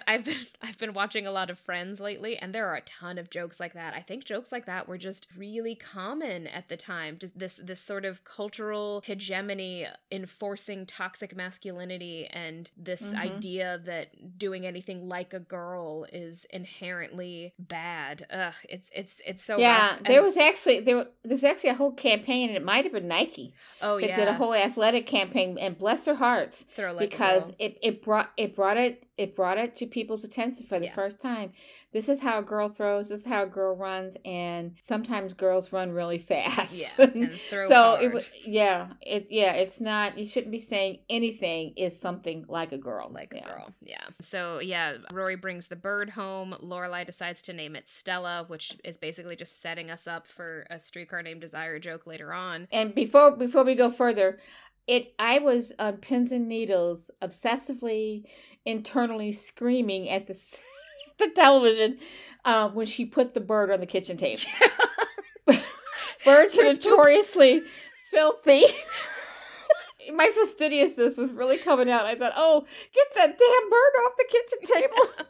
I've been watching a lot of Friends lately, and there are a ton of jokes like that. I think jokes like that were just really common at the time. Just this sort of cultural hegemony enforcing toxic masculinity, and this idea that doing anything like a girl is inherently bad. Ugh, it's so rough. There was actually a whole campaign, and it might have been Nike. Oh yeah. It did a whole athletic campaign, and bless their hearts, because it brought it to people's attention for the first time. This is how a girl throws. This is how a girl runs, and sometimes girls run really fast. Yeah, and throw hard. It's not. You shouldn't be saying anything is something like a girl. Like a girl. Yeah. So Rory brings the bird home. Lorelai decides to name it Stella, which is basically just setting us up for a Streetcar Named Desire joke later on. And before we go further, I was on pins and needles, obsessively, internally screaming at the television when she put the bird on the kitchen table. Birds are notoriously filthy. My fastidiousness was really coming out. I thought, oh, get that damn bird off the kitchen table.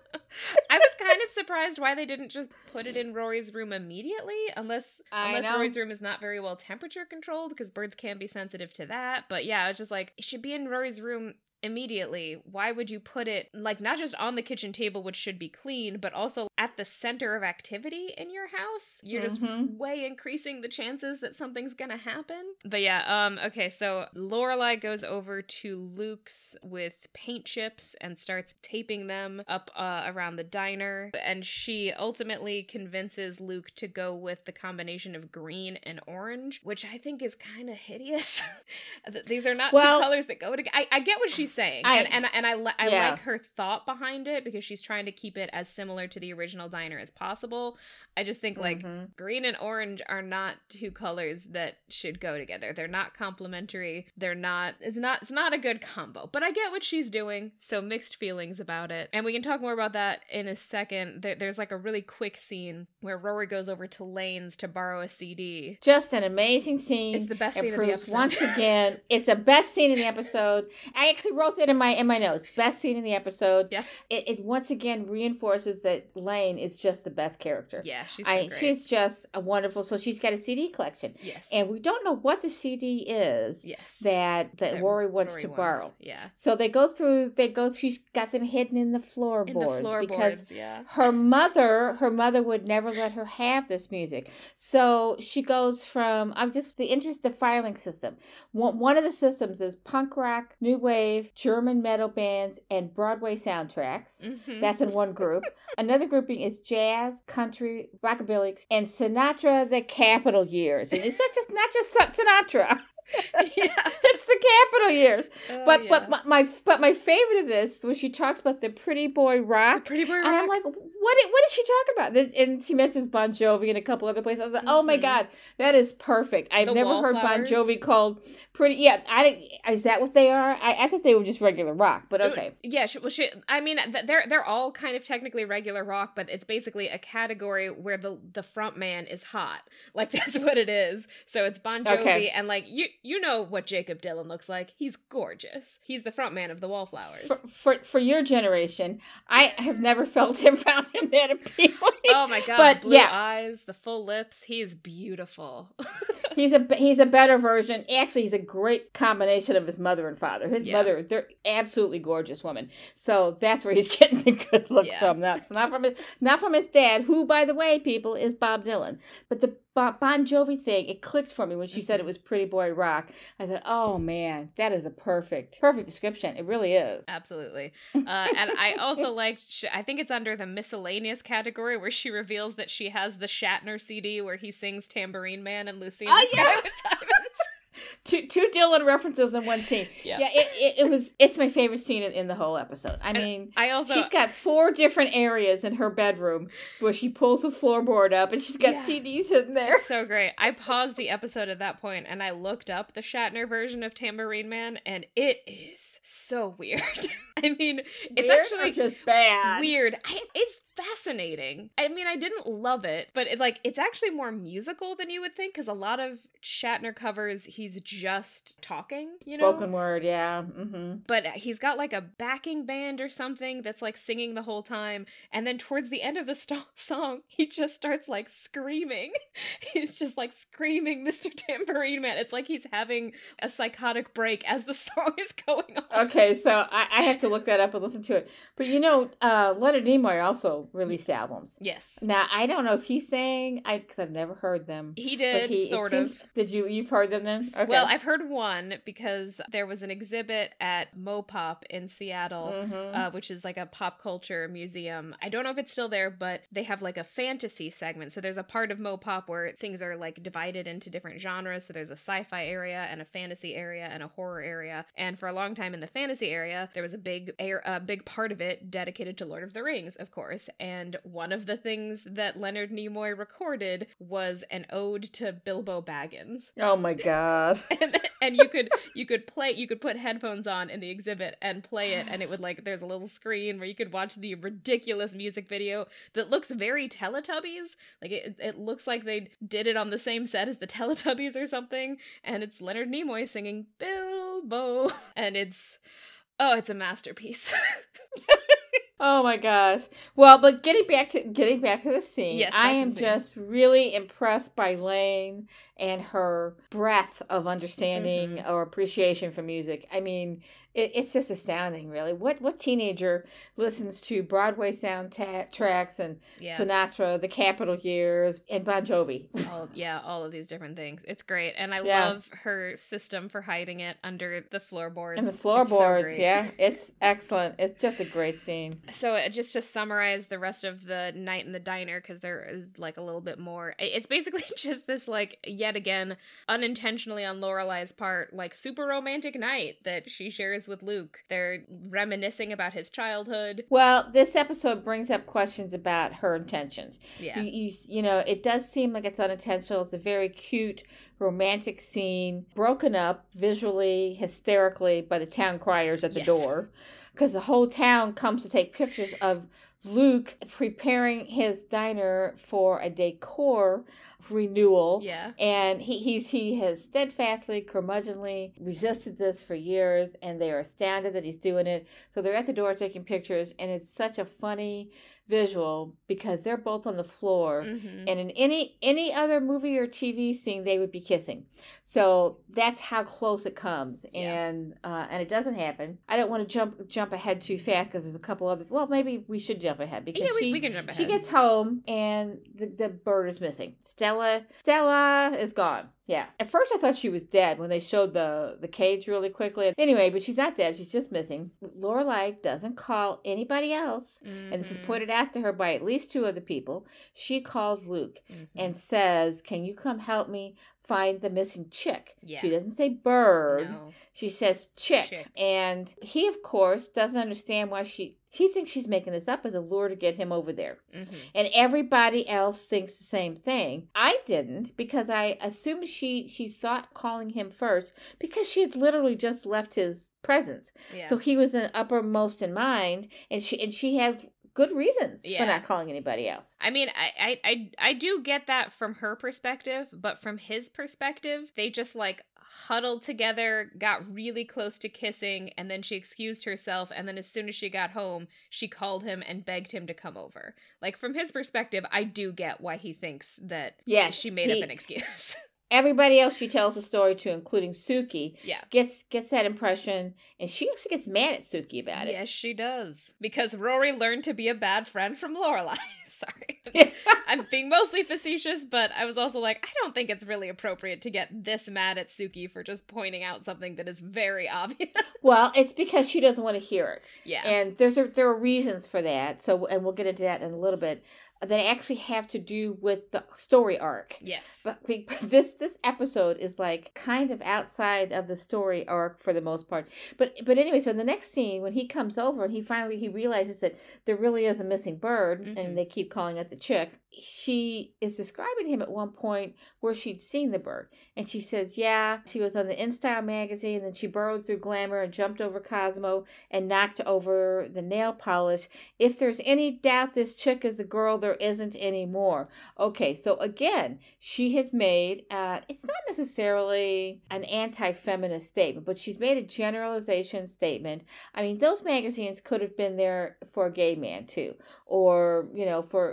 I was kind of surprised why they didn't just put it in Rory's room immediately, unless Rory's room is not very well temperature controlled, because birds can be sensitive to that. But yeah, I was just like, it should be in Rory's room immediately, why would you put it, like, not just on the kitchen table, which should be clean, but also at the center of activity in your house? You're just way increasing the chances that something's gonna happen. But yeah, okay, so Lorelai goes over to Luke's with paint chips and starts taping them up around the diner, and she ultimately convinces Luke to go with the combination of green and orange, which I think is kind of hideous. These are not two colors that go together. I get what she's saying, and I like her thought behind it, because she's trying to keep it as similar to the original diner as possible. I just think like green and orange are not two colors that should go together. They're not complementary. It's not a good combo. But I get what she's doing, so mixed feelings about it. And we can talk more about that in a second. There's like a really quick scene where Rory goes over to Lane's to borrow a CD. Just an amazing scene. It's the best scene of the episode. Once again, it's a best scene in the episode. I actually wrote that in my notes. Best scene in the episode. Yeah. It once again reinforces that Lane is just the best character. Yeah, she's so great. She's just a wonderful. So she's got a CD collection. Yes. And we don't know what the CD is. Yes. That Rory wants to borrow. Yeah. So they go through. She's got them hidden in the floorboards because her mother would never let her have this music. So she goes from the filing system. One of the systems is punk rock, new wave, German metal bands, and Broadway soundtracks. That's in one group. Another grouping is jazz, country, rockabilly, and Sinatra, the Capitol years. And it's not just Sinatra. It's the Capitol years. But my favorite of this was she talks about the Pretty Boy Rock. And I'm like, what is she talking about? And she mentions Bon Jovi and a couple other places. I was like, oh my God, that is perfect. I've never heard Bon Jovi called pretty. Yeah, is that what they are? I thought they were just regular rock, but okay. Yeah, they're all kind of technically regular rock, but it's basically a category where the front man is hot. Like, that's what it is. So it's Bon Jovi, and like you know what Jacob Dylan looks like. He's gorgeous. He's the front man of the Wallflowers. For your generation, I have never found him that appealing. Oh my God, but, the blue eyes, the full lips. He is beautiful. He's a better version. Actually, he's a great combination of his mother and father. His mother, they're absolutely gorgeous women. So that's where he's getting the good looks from. Not from his dad, who, by the way, people, is Bob Dylan. But the Bon Jovi thing, it clicked for me when she said it was Pretty Boy Rock. I thought, oh man, that is a perfect description. It really is. Absolutely. And I also liked, I think it's under the miscellaneous category, where she reveals that she has the Shatner CD where he sings Tambourine Man and Lucy in the Sky with Diamonds. Two Dylan references in one scene. Yeah, it's my favorite scene in the whole episode. I mean, she's got 4 different areas in her bedroom where she pulls the floorboard up and she's got CDs in there. It's so great. I paused the episode at that point and I looked up the Shatner version of Tambourine Man, and it is so weird. I mean, it's actually just bad. Weird. It's fascinating. I mean, I didn't love it, but it's actually more musical than you would think, because a lot of Shatner covers, he's just talking, you know? Spoken word, yeah. Mm-hmm. But he's got like a backing band or something that's like singing the whole time, and then towards the end of the song, he just starts like screaming. He's just like screaming, Mr. Tambourine Man. It's like he's having a psychotic break as the song is going on. Okay, so I have to look that up and listen to it. But you know, Leonard Nimoy also released albums. Yes. Now, I don't know if he sang, because I've never heard them. He did, sort of. You've heard them then? Okay. Well, I've heard one because there was an exhibit at Mopop in Seattle, which is like a pop culture museum. I don't know if it's still there, but they have like a fantasy segment. So there's a part of Mopop where things are like divided into different genres. So there's a sci-fi area and a fantasy area and a horror area. And for a long time in the fantasy area, there was a big part of it dedicated to Lord of the Rings, of course. And one of the things that Leonard Nimoy recorded was an ode to Bilbo Baggins. Oh my God. and you could put headphones on in the exhibit and play it, and it would like, there's a little screen where you could watch the ridiculous music video that looks very Teletubbies. Like it looks like they did it on the same set as the Teletubbies or something, and it's Leonard Nimoy singing Bilbo, and it's a masterpiece. Oh my gosh. Well, but getting back to the scene, yes, I am just really impressed by Lane and her breadth of understanding or appreciation for music. I mean, it's just astounding, really. What teenager listens to Broadway soundtracks and Sinatra, the Capitol Years, and Bon Jovi? All of these different things. It's great. And I love her system for hiding it under the floorboards. And the floorboards, it's excellent. It's just a great scene. So just to summarize the rest of the night in the diner, because there is like a little bit more. It's basically just this, like, yet again, unintentionally on Lorelai's part, like, super romantic night that she shares with Luke. They're reminiscing about his childhood. Well, this episode brings up questions about her intentions. Yeah. You know, it does seem like it's unintentional. It's a very cute, romantic scene, broken up visually, hysterically by the town criers at the door, because the whole town comes to take pictures of Luke preparing his diner for a decor renewal. Yeah. And he has steadfastly, curmudgeonly resisted this for years, and they are astounded that he's doing it. So they're at the door taking pictures, and it's such a funny visual because they're both on the floor, and in any other movie or TV scene they would be kissing. So that's how close it comes, and it doesn't happen. I don't want to jump ahead too fast because there's a couple others. Well, maybe we should jump ahead because we can jump ahead. She gets home and the bird is missing. Stella is gone. Yeah. At first I thought she was dead when they showed the cage really quickly. Anyway, but she's not dead. She's just missing. Lorelai doesn't call anybody else. And this is pointed out to her by at least two other people. She calls Luke and says, "Can you come help me find the missing chick?" Yeah. She doesn't say bird. No. She says chick. And he, of course, doesn't understand why she thinks she's making this up as a lure to get him over there. And everybody else thinks the same thing. I didn't, because I assumed she thought calling him first because she had literally just left his presence. Yeah. So he was uppermost in mind, and she has good reasons for not calling anybody else. I mean, I do get that from her perspective, but from his perspective, they just like huddled together, got really close to kissing, and then she excused herself, and then as soon as she got home, she called him and begged him to come over. Like, from his perspective, I do get why he thinks that she made up an excuse. Everybody else she tells the story to, including Suki, gets that impression, and she actually gets mad at Suki about it. Yes, she does. Because Rory learned to be a bad friend from Lorelai. Sorry. I'm being mostly facetious, but I was also like, I don't think it's really appropriate to get this mad at Suki for just pointing out something that is very obvious. Well, it's because she doesn't want to hear it. Yeah. And there are reasons for that, and we'll get into that in a little bit, that actually have to do with the story arc. Yes. But this episode is like kind of outside of the story arc for the most part. But anyway, so in the next scene, when he comes over and he realizes that there really is a missing bird, and they keep calling it the chick, she is describing him at one point where she'd seen the bird. And she says, she was on the InStyle magazine, and then she burrowed through Glamour and jumped over Cosmo and knocked over the nail polish. If there's any doubt this chick is a girl, there isn't anymore. Okay, so again, she has made, it's not necessarily an anti-feminist statement, but she's made a generalization statement. I mean, those magazines could have been there for a gay man too, or,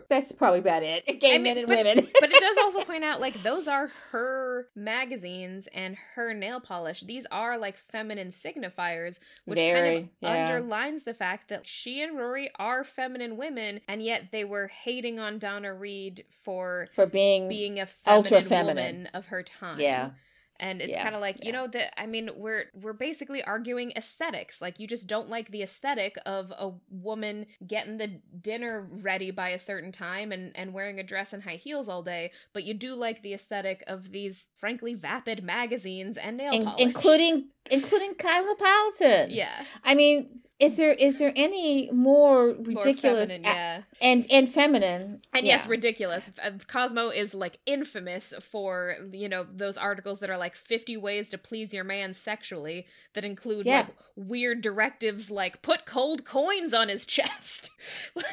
that's probably about it. Men and women. But it does also point out, like, those are her magazines and her nail polish. These are, like, feminine signifiers, which kind of underlines the fact that she and Rory are feminine women, and yet they were hating on Donna Reed for being a feminine woman of her time. Yeah. And it's kind of like, we're basically arguing aesthetics. Like, you just don't like the aesthetic of a woman getting the dinner ready by a certain time and wearing a dress and high heels all day, but you do like the aesthetic of these, frankly, vapid magazines and nail polish. Including Cosmopolitan. Yeah. I mean, is there any more ridiculous feminine, and feminine? And yes, ridiculous. Cosmo is like infamous for, those articles that are like 50 ways to please your man sexually, that include like weird directives like put cold coins on his chest.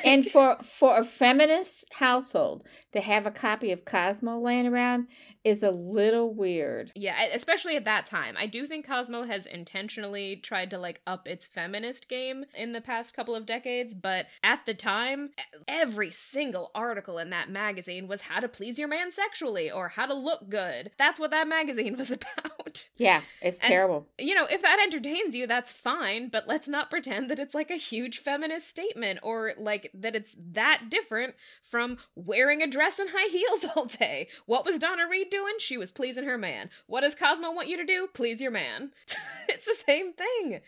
And for a feminist household to have a copy of Cosmo laying around is a little weird. Yeah, especially at that time. I do think Cosmo has intentionally tried to like up its feminist game in the past couple of decades, but at the time, every single article in that magazine was how to please your man sexually or how to look good. That's what that magazine was about. Yeah, it's terrible. If that entertains you, that's fine, but let's not pretend that it's like a huge feminist statement or like that it's that different from wearing a dress and high heels all day. What was Donna Reed doing? She was pleasing her man. What does Cosmo want you to do? Please your man. It's the same thing.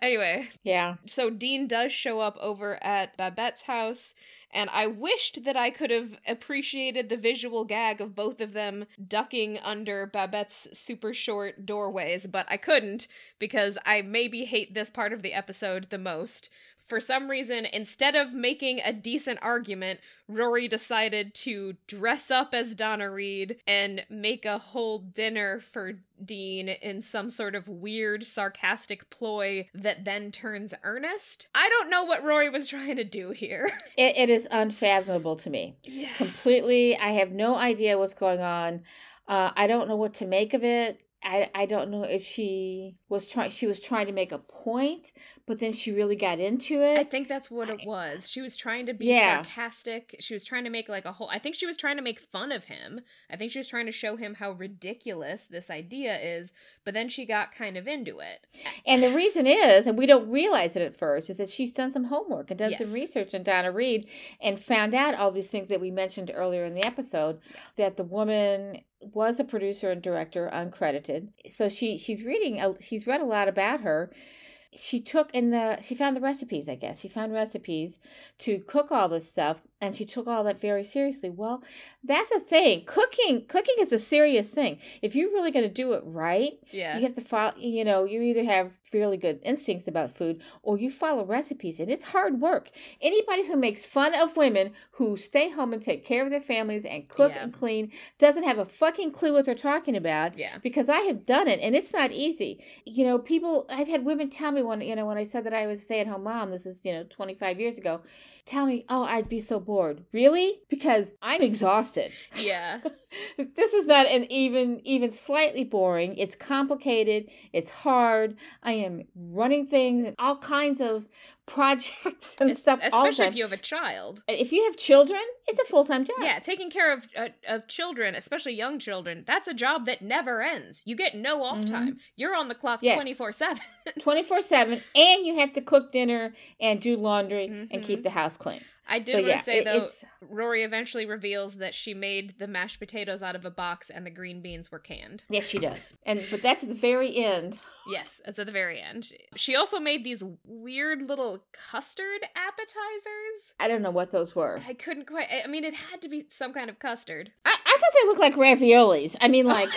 Anyway. Yeah. So Dean does show up over at Babette's house, and I wished that I could have appreciated the visual gag of both of them ducking under Babette's super short doorways, but I couldn't because I maybe hate this part of the episode the most. For some reason, instead of making a decent argument, Rory decided to dress up as Donna Reed and make a whole dinner for Dean in some sort of weird, sarcastic ploy that then turns earnest. I don't know what Rory was trying to do here. It is unfathomable to me. Yeah. Completely. I have no idea what's going on. I don't know what to make of it. I don't know if she was trying to make a point, but then she really got into it. I think that's what it was. She was trying to be sarcastic. She was trying to make like a whole, I think she was trying to make fun of him. I think she was trying to show him how ridiculous this idea is, but then she got kind of into it. And the reason is, and we don't realize it at first, is that she's done some homework and done some research on Donna Reed and found out all these things that we mentioned earlier in the episode, that the woman was a producer and director, uncredited. So she's read a lot about her. She found the recipes, I guess. She found recipes to cook all this stuff, and she took all that very seriously. Well, that's a thing. Cooking is a serious thing. If you're really going to do it right, you have to follow, you either have fairly good instincts about food or you follow recipes, and it's hard work. Anybody who makes fun of women who stay home and take care of their families and cook and clean doesn't have a fucking clue what they're talking about. Yeah. Because I have done it, and it's not easy. I've had women tell me when I said that I was a stay-at-home mom, this is, 25 years ago, tell me, oh, I'd be so bored. Really? Because I'm exhausted. Yeah. This is not an even slightly boring. It's complicated. It's hard. I am running things and all kinds of projects and stuff all the time. Especially if you have a child. If you have children, it's a full-time job. Yeah, taking care of children, especially young children, that's a job that never ends. You get no off time. You're on the clock 24/7. 24/7, and you have to cook dinner and do laundry and keep the house clean. I did want to say, though, Rory eventually reveals that she made the mashed potatoes out of a box and the green beans were canned. Yes, she does. But that's at the very end. Yes, it's at the very end. She also made these weird little custard appetizers. I don't know what those were. I couldn't quite... I mean, it had to be some kind of custard. I thought they looked like raviolis. I mean, like...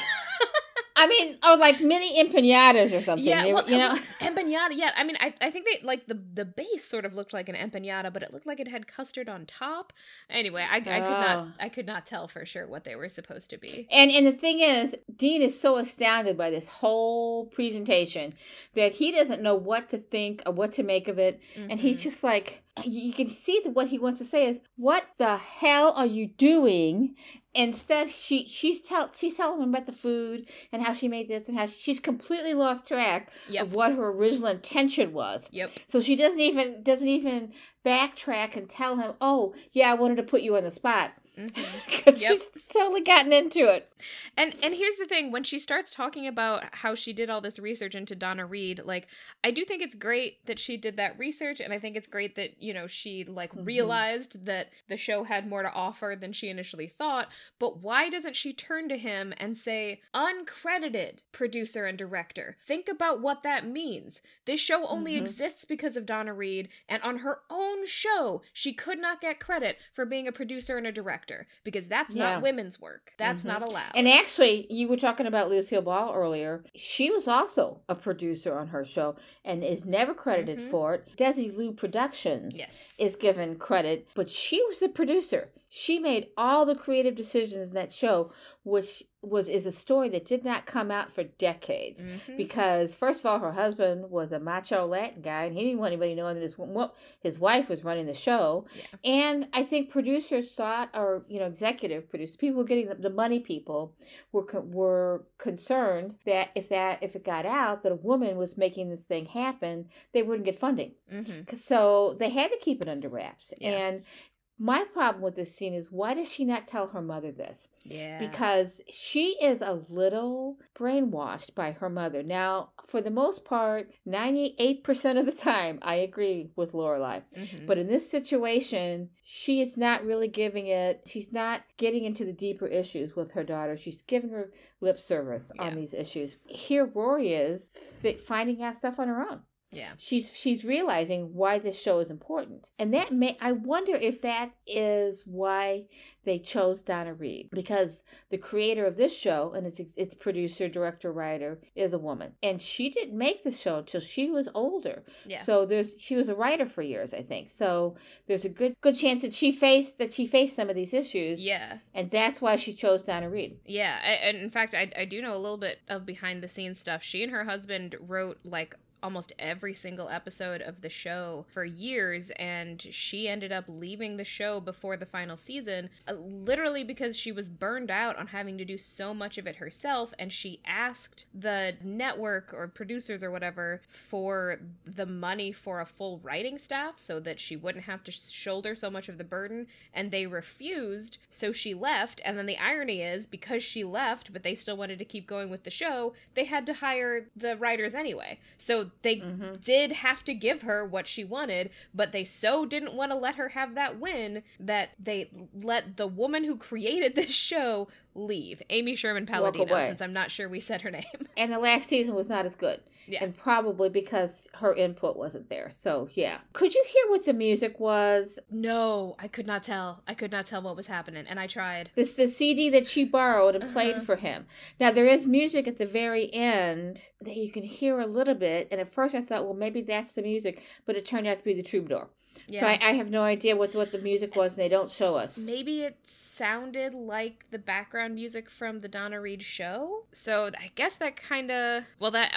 or like mini empanadas or something. Yeah, empanada. Yeah, I mean, I think they like the base sort of looked like an empanada, but it looked like it had custard on top. Anyway, I could not tell for sure what they were supposed to be. And the thing is, Dean is so astounded by this whole presentation that he doesn't know what to think or what to make of it, and he's just like. You can see that what he wants to say is, what the hell are you doing? Instead, she's telling him about the food and how she made this and how she's completely lost track of what her original intention was. Yep. So she doesn't even backtrack and tell him, oh, yeah, I wanted to put you on the spot. Because she's totally gotten into it. And here's the thing, when she starts talking about how she did all this research into Donna Reed, like, I do think it's great that she did that research, and I think it's great that, she realized that the show had more to offer than she initially thought, but why doesn't she turn to him and say, uncredited producer and director? Think about what that means. This show only exists because of Donna Reed, and on her own show, she could not get credit for being a producer and a director, because that's not women's work. That's not allowed. And actually, you were talking about Lucille Ball earlier. She was also a producer on her show and is never credited for it. Desilu Productions is given credit, but she was the producer. She made all the creative decisions in that show, which is a story that did not come out for decades. Because, first of all, her husband was a macho Latin guy, and he didn't want anybody knowing that his wife was running the show. Yeah. And I think producers thought, or, executive producers, people getting the money people were concerned that if it got out that a woman was making this thing happen, they wouldn't get funding. So they had to keep it under wraps. Yeah. And my problem with this scene is, why does she not tell her mother this? Yeah. Because she is a little brainwashed by her mother. Now, for the most part, 98% of the time, I agree with Lorelai. But in this situation, she is not really she's not getting into the deeper issues with her daughter. She's giving her lip service on these issues. Here, Rory is finding out stuff on her own. Yeah. She's realizing why this show is important. And I wonder if that is why they chose Donna Reed, because the creator of this show and its producer, director, writer is a woman. And she didn't make the show until she was older. Yeah. So she was a writer for years, I think. So there's a good chance that she faced some of these issues. Yeah. And that's why she chose Donna Reed. Yeah. And in fact, I do know a little bit of behind the scenes stuff. She and her husband wrote almost every single episode of the show for years, and she ended up leaving the show before the final season, literally because she was burned out on having to do so much of it herself, and she asked the network or producers or whatever for the money for a full writing staff so that she wouldn't have to shoulder so much of the burden, and they refused, so she left. And then the irony is, because she left but they still wanted to keep going with the show, they had to hire the writers anyway. So they did have to give her what she wanted, but they so didn't want to let her have that win that they let the woman who created this show leave. Amy Sherman Palladino, since I'm not sure we said her name. And the last season was not as good. Yeah. And probably because her input wasn't there. So, yeah. Could you hear what the music was? No, I could not tell. I could not tell what was happening, and I tried. This is the CD that she borrowed and played for him. Now, there is music at the very end that you can hear a little bit, and at first I thought, well, maybe that's the music, but it turned out to be the troubadour. Yeah. So I have no idea what the music was, and they don't show us. Maybe it sounded like the background music from the Donna Reed show. So I guess that kind of... Well, that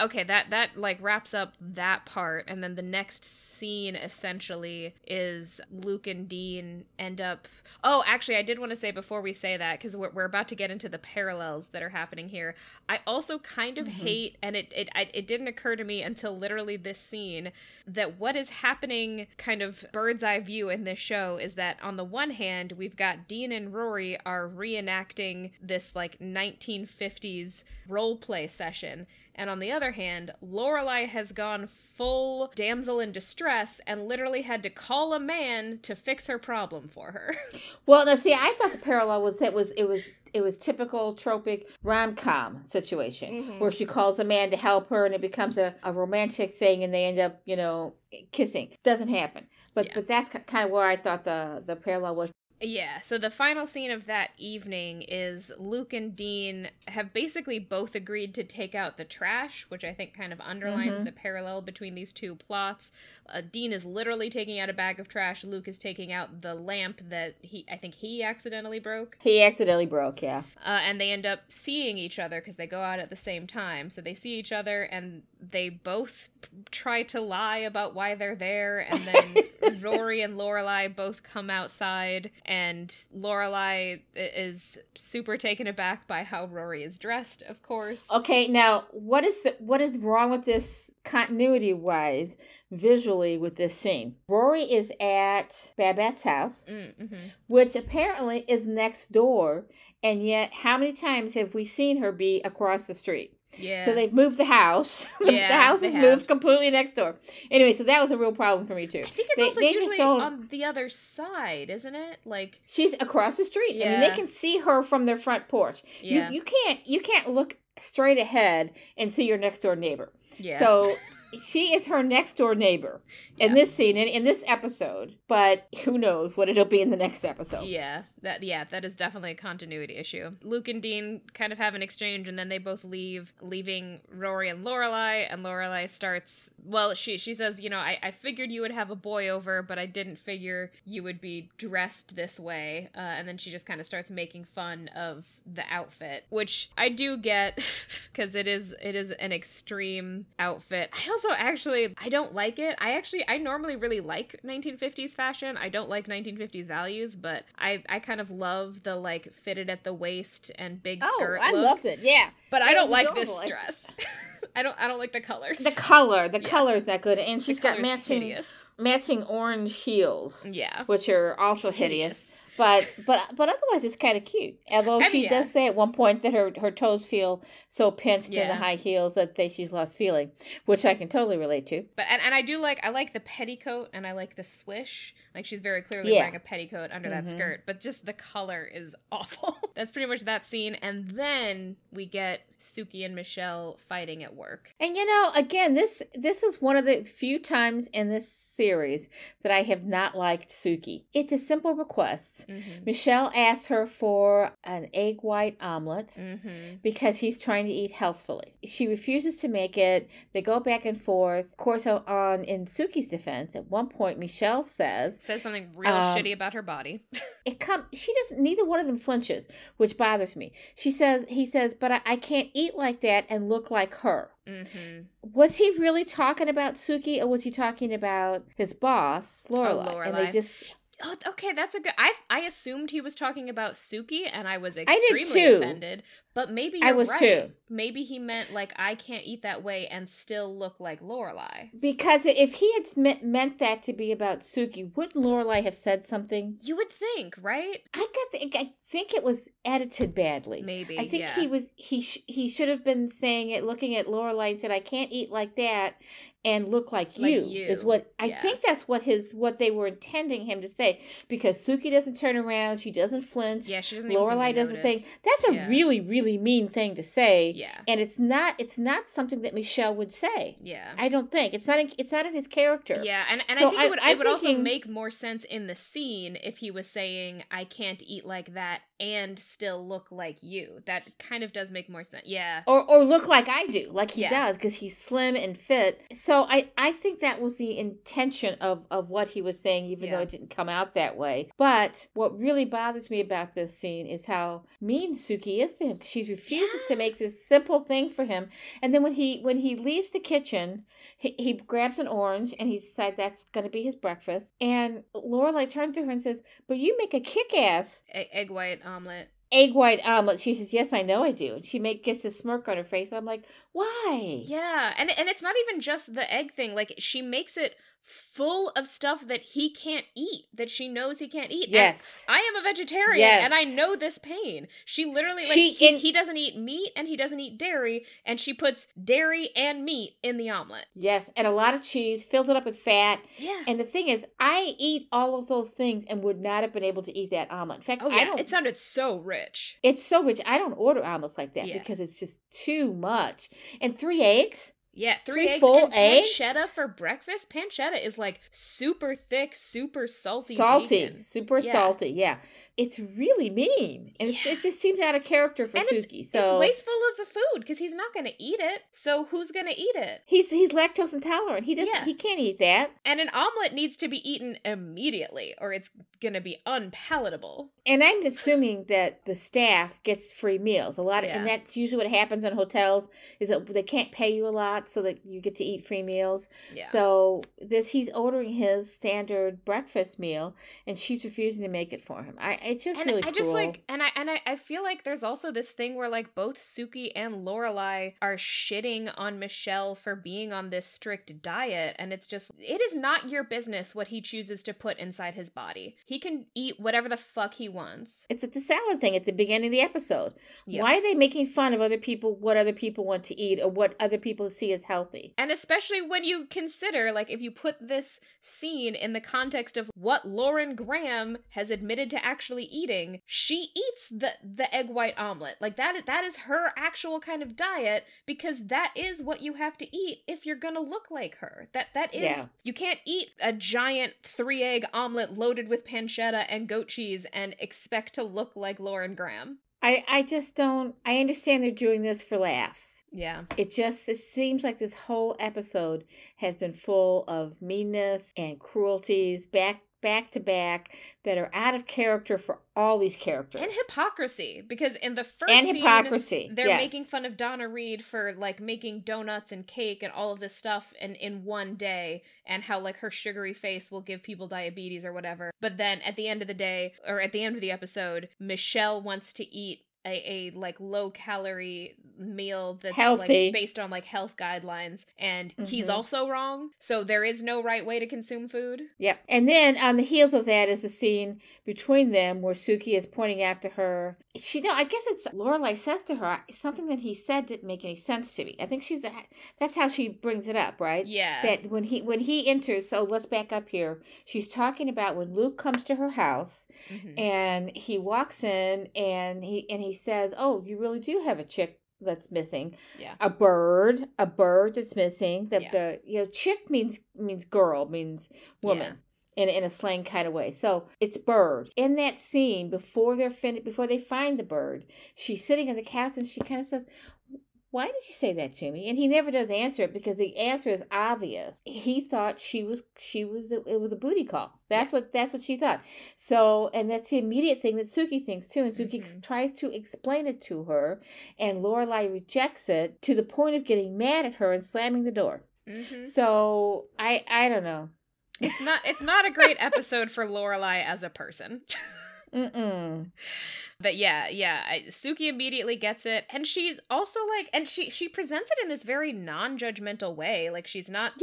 wraps up that part. And then the next scene, essentially, is Luke and Dean end up... Oh, actually, I did want to say before we say that, because we're about to get into the parallels that are happening here. I also kind of hate, and it didn't occur to me until literally this scene, that what is happening kind of bird's eye view in this show is that on the one hand, we've got Dean and Rory are reenacting this 1950s role play session. And on the other hand, Lorelai has gone full damsel in distress and literally had to call a man to fix her problem for her. Well, now see, I thought the parallel was it was typical tropic rom-com situation where she calls a man to help her and it becomes a romantic thing and they end up, kissing. Doesn't happen. But that's kind of where I thought the parallel was. Yeah, so the final scene of that evening is Luke and Dean have basically both agreed to take out the trash, which I think kind of underlines the parallel between these two plots. Dean is literally taking out a bag of trash. Luke is taking out the lamp that I think he accidentally broke. He accidentally broke, yeah. And they end up seeing each other because they go out at the same time. So they see each other and they both try to lie about why they're there. And then Rory and Lorelai both come outside. And Lorelai is super taken aback by how Rory is dressed, of course. Okay, now, what is wrong with this continuity-wise, visually, with this scene? Rory is at Babette's house, which apparently is next door, and yet how many times have we seen her be across the street? Yeah. So they've moved the house. The house is moved completely next door. Anyway, so that was a real problem for me too. I think it's also usually on the other side, isn't it? She's across the street. Yeah. I mean, they can see her from their front porch. Yeah. You can't look straight ahead and see your next door neighbor. Yeah. So She is her next door neighbor in this scene, in this episode. But who knows what it'll be in the next episode. Yeah, that is definitely a continuity issue. Luke and Dean kind of have an exchange, and then they both leave, leaving Rory and Lorelai. And Lorelai starts, well, she says, you know, I figured you would have a boy over, but I didn't figure you would be dressed this way. And then she just kind of starts making fun of the outfit, which I do get, because it is an extreme outfit. I also I don't like it. I normally really like 1950s fashion. I don't like 1950s values, but I kind of love the like fitted at the waist and big skirt look. I loved it. Yeah. But I don't like this dress. I don't like the colors. The color is not good, and she's got matching orange heels. Yeah. Which are also hideous. But otherwise it's kind of cute. Although she does say at one point that her toes feel so pinched in the high heels that she's lost feeling, which I can totally relate to. But and I like the petticoat, and I like the swish. Like she's very clearly wearing a petticoat under that skirt, but just the color is awful. That's pretty much that scene, and then we get Suki and Michelle fighting at work. And you know, again, this is one of the few times in this series that I have not liked Suki. It's a simple request. Michelle asks her for an egg white omelet because he's trying to eat healthfully. She refuses to make it. They go back and forth. Of course, in Suki's defense, at one point Michelle says something real shitty about her body. Neither one of them flinches, which bothers me. He says, but I can't eat like that and look like her. Was he really talking about Suki, or was he talking about his boss, Lorelai? And they just... Oh, okay, that's a good... I assumed he was talking about Suki, and I was extremely offended. But maybe you're right. Too. Maybe he meant, like, I can't eat that way and still look like Lorelai. Because if he had meant that to be about Suki, wouldn't Lorelai have said something? You would think, right? I think it was edited badly. Maybe, I think he should have been saying it, looking at Lorelai and said, I can't eat like that and look like you. Is what I think that's what they were intending him to say. Because Suki doesn't turn around, she doesn't flinch. Yeah, she doesn't. Lorelai doesn't think. That's a really, really mean thing to say. Yeah. And it's not something that Michelle would say. Yeah. I don't think. It's not in his character. Yeah, and so I think it would also make more sense in the scene if he was saying, I can't eat like that and still look like you. That kind of does make more sense. Yeah. Or look like I do, like he does, because he's slim and fit. So I think that was the intention of what he was saying, even though it didn't come out that way. But what really bothers me about this scene is how mean Suki is to him. She refuses to make this simple thing for him. And then when he leaves the kitchen, he grabs an orange and he decides that's going to be his breakfast. And Lorelai turns to her and says, but you make a kick-ass egg white omelet. Egg white omelet. She says, yes, I know I do. And she gets a smirk on her face. I'm like, why? Yeah, and it's not even just the egg thing. Like, she makes it full of stuff that he can't eat, that she knows he can't eat. Yes. And I am a vegetarian, and I know this pain. She literally, he doesn't eat meat, and he doesn't eat dairy, and she puts dairy and meat in the omelet. Yes, and a lot of cheese, fills it up with fat. Yeah. And the thing is, I eat all of those things and would not have been able to eat that omelet. In fact, it sounded so rich. It's so rich. I don't order omelets like that because it's just too much. And 3 eggs? Yeah, 3 eggs full and eggs? pancetta for breakfast. Pancetta is like super thick, super salty. Super salty. Yeah, it's really mean, and it just seems out of character for Suki. It's wasteful of the food because he's not going to eat it. So who's going to eat it? He's lactose intolerant. He doesn't. He can't eat that. And an omelet needs to be eaten immediately, or it's going to be unpalatable. And I'm assuming that the staff gets free meals. And that's usually what happens in hotels is that they can't pay you a lot, so that you get to eat free meals. Yeah. So he's ordering his standard breakfast meal, and she's refusing to make it for him. It's just really cruel. I feel like there's also this thing where like both Suki and Lorelai are shitting on Michelle for being on this strict diet, and it's just, it is not your business what he chooses to put inside his body. He can eat whatever the fuck he wants. It's the salad thing at the beginning of the episode. Yep. Why are they making fun of other people, what other people want to eat, or what other people see is healthy. And especially when you consider, like, if you put this scene in the context of what Lauren Graham has admitted to actually eating, she eats the egg white omelet. Like, that is her actual kind of diet, because that is what you have to eat if you're gonna look like her. That is, you can't eat a giant 3-egg omelet loaded with pancetta and goat cheese and expect to look like Lauren Graham. I just don't, I understand they're doing this for laughs. Yeah. It seems like this whole episode has been full of meanness and cruelties back to back that are out of character for all these characters. And hypocrisy, because in the first scene, they're making fun of Donna Reed for, like, making donuts and cake and all of this stuff in one day, and how, like, her sugary face will give people diabetes or whatever. But then at the end of the day, or at the end of the episode, Michelle wants to eat a like low calorie meal that's healthy, like based on like health guidelines, and he's also wrong. So there is no right way to consume food. Yep. And then on the heels of that is the scene between them where Suki is pointing out to her, I guess it's Lorelai says to her something that he said didn't make any sense to me. I think that's how she brings it up, right? Yeah. That when he enters, so let's back up here. She's talking about when Luke comes to her house and he walks in and he says, "Oh, you really do have a chick that's missing." Yeah. A bird that's missing. The chick means girl, means woman. Yeah. In a slang kind of way. So it's bird. In that scene, before they find the bird, she's sitting on the couch and she kind of says, "Why did you say that to me?" And he never does answer it because the answer is obvious. He thought it was a booty call. That's what she thought. So, and that's the immediate thing that Suki thinks too. And Suki tries to explain it to her, and Lorelai rejects it to the point of getting mad at her and slamming the door. So I don't know. It's not a great episode for Lorelai as a person. But Suki immediately gets it, and she's also like, and she presents it in this very non-judgmental way. Like, she's not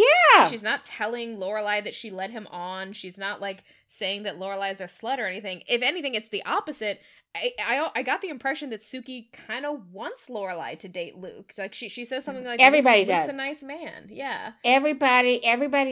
telling Lorelai that she led him on. She's not like saying that Lorelai's a slut or anything. If anything, it's the opposite. I got the impression that Suki kind of wants Lorelai to date Luke. Like, she says something like, everybody does. Luke's a nice man. Yeah. Everybody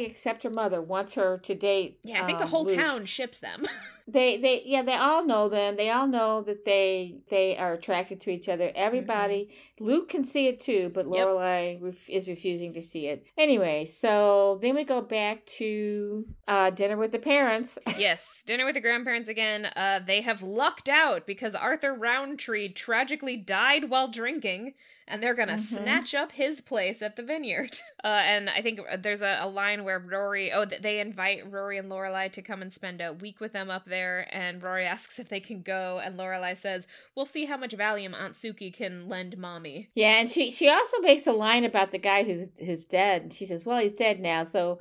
except her mother wants her to date. Yeah, I think the whole Luke. Town ships them. They all know them. They all know that they are attracted to each other. Everybody, Luke can see it too, but Lorelai is refusing to see it. Anyway, so then we go back to dinner with the parents. Yes, dinner with the grandparents again. They have lucked out because Arthur Roundtree tragically died while drinking, and they're gonna snatch up his place at the vineyard. And I think there's a line where they invite Rory and Lorelai to come and spend a week with them up there, and Rory asks if they can go, and Lorelai says, "We'll see how much Valium Aunt Suki can lend Mommy." Yeah, and she also makes a line about the guy who's dead, and she says, "Well, he's dead now, so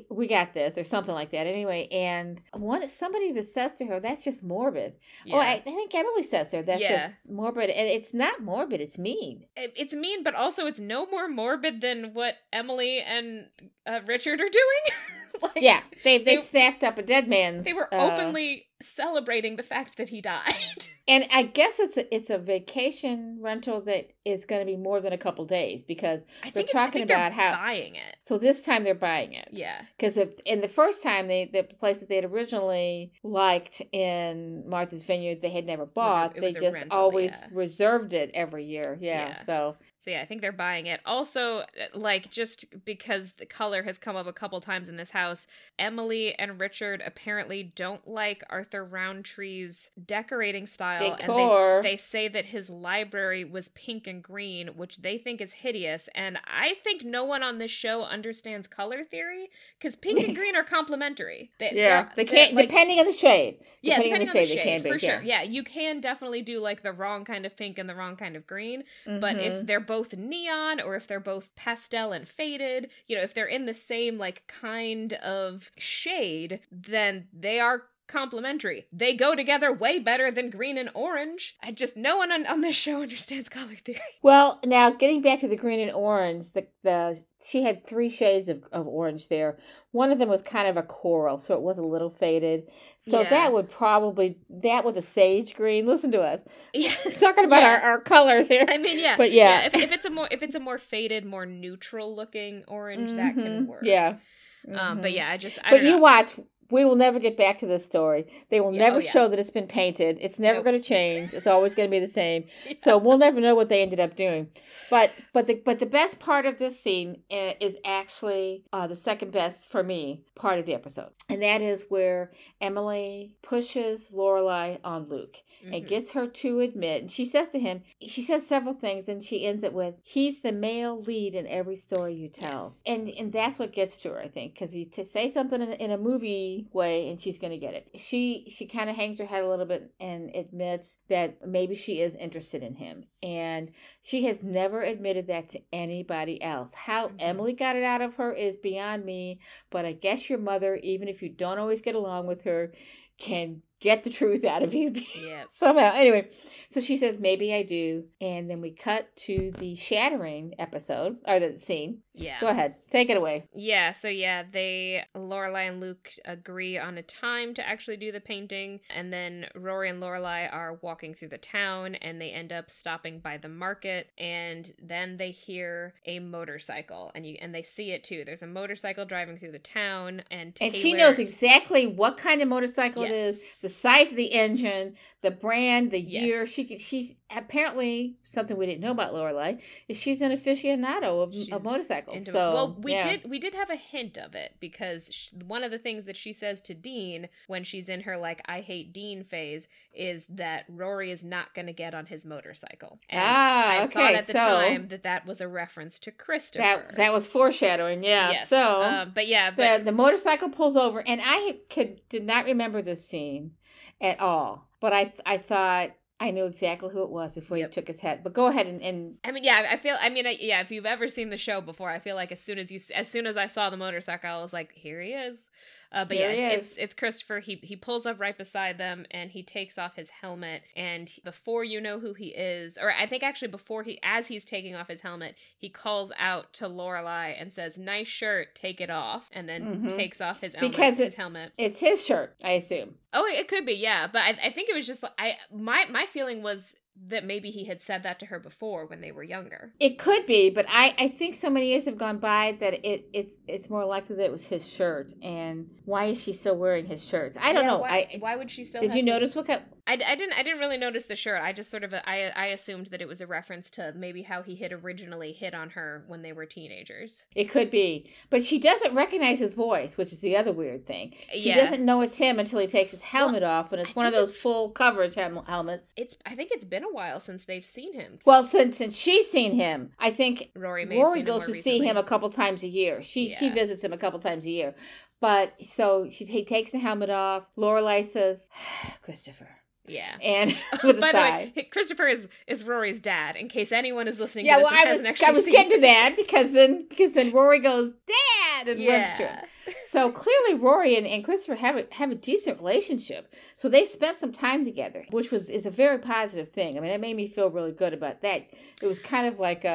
we got this," or something like that. Anyway, and somebody even says to her, "That's just morbid." Yeah. I think Emily says to her, "That's just morbid," and it's not morbid; it's mean. It's mean, but also it's no more morbid than what Emily and Richard are doing. They snapped up a dead man's. They were openly celebrating the fact that he died. And I guess it's a vacation rental that is going to be more than a couple days, because they're talking about how buying it. So this time they're buying it. Yeah. Because in the first time the place that they had originally liked in Martha's Vineyard they had never bought. They just rental, always reserved it every year. Yeah. So I think they're buying it. Also, like, just because the color has come up a couple times in this house, Emily and Richard apparently don't like Arthur Roundtree's decorating style. Decor. And they say that his library was pink and green, which they think is hideous. And I think no one on this show understands color theory, because pink and green are complementary. They can't, depending on the shade. Yeah, depending on the shade, they can be, for sure. Yeah, you can definitely do, like, the wrong kind of pink and the wrong kind of green. But if they're both neon, or if they're both pastel and faded, if they're in the same, like, kind of shade, then they are complimentary. They go together way better than green and orange. No one on this show understands color theory. Well, now getting back to the green and orange, she had 3 shades of orange there. One of them was kind of a coral, so it was a little faded. So that was a sage green. Listen to us. Yeah. Talking about our colors here. I mean, yeah. But yeah. If it's a more faded, more neutral looking orange, that can work. Yeah. But yeah, I don't know. You watch. We will never get back to this story. They will never show that it's been painted. It's never going to change. It's always going to be the same. So we'll never know what they ended up doing. But the best part of this scene is actually the second best for me part of the episode, and that is where Emily pushes Lorelai on Luke and gets her to admit. And she says to him, she says several things, and she ends it with, "He's the male lead in every story you tell," and that's what gets to her, I think, because you to say something in a movie way and she's going to get it. She kind of hangs her head a little bit and admits that maybe she is interested in him, and she has never admitted that to anybody else. How Emily got it out of her is beyond me, but I guess your mother, even if you don't always get along with her, can get the truth out of you somehow. Anyway, so she says, maybe I do. And then we cut to the shattering episode, or the scene. Yeah. Go ahead. Take it away. Yeah, so Lorelai and Luke agree on a time to actually do the painting, and then Rory and Lorelai are walking through the town, and they end up stopping by the market, and then they hear a motorcycle, and they see it too. There's a motorcycle driving through the town, and she knows exactly what kind of motorcycle it is, the size of the engine, the brand, the year. She's apparently, something we didn't know about Lorelai is she's an aficionado of motorcycles. We did have a hint of it, because one of the things that she says to Dean when she's in her I hate Dean phase is that Rory is not going to get on his motorcycle. And I thought at the time that was a reference to Christopher. That was foreshadowing, Yes. So, the motorcycle pulls over, and I did not remember this scene at all, but I thought I knew exactly who it was before he took his head. But go ahead and if you've ever seen the show before, I feel like as soon as I saw the motorcycle, I was like, here he is. It's Christopher. He pulls up right beside them, and he takes off his helmet, and before you know who he is, or I think actually as he's taking off his helmet, he calls out to Lorelai and says, "Nice shirt, take it off," and then takes off his helmet. Because it's his shirt, I assume. Oh, it could be, yeah, but I think it was just my feeling was that maybe he had said that to her before when they were younger. It could be, but I think so many years have gone by that it's more likely that it was his shirt. And why is she still wearing his shirts? I don't know. Why would she still? Did you notice what kind? I didn't really notice the shirt. I just sort of I assumed that it was a reference to maybe how he had originally hit on her when they were teenagers. It could be, but she doesn't recognize his voice, which is the other weird thing. She doesn't know it's him until he takes his helmet off, and it's one of those full coverage helmets. I think it's been a while since they've seen him. Well, since she's seen him, I think Rory goes to see him a couple times a year. She visits him a couple times a year. But so he takes the helmet off. Lorelai says, "Christopher." Yeah. And with a By sigh. the way, Christopher is Rory's dad, in case anyone is listening to this and hasn't actually seen I was getting to that because then Rory goes, "Dad!" and runs to him. So clearly Rory and Christopher have a decent relationship. So they spent some time together, which is a very positive thing. I mean, it made me feel really good about that. It was kind of like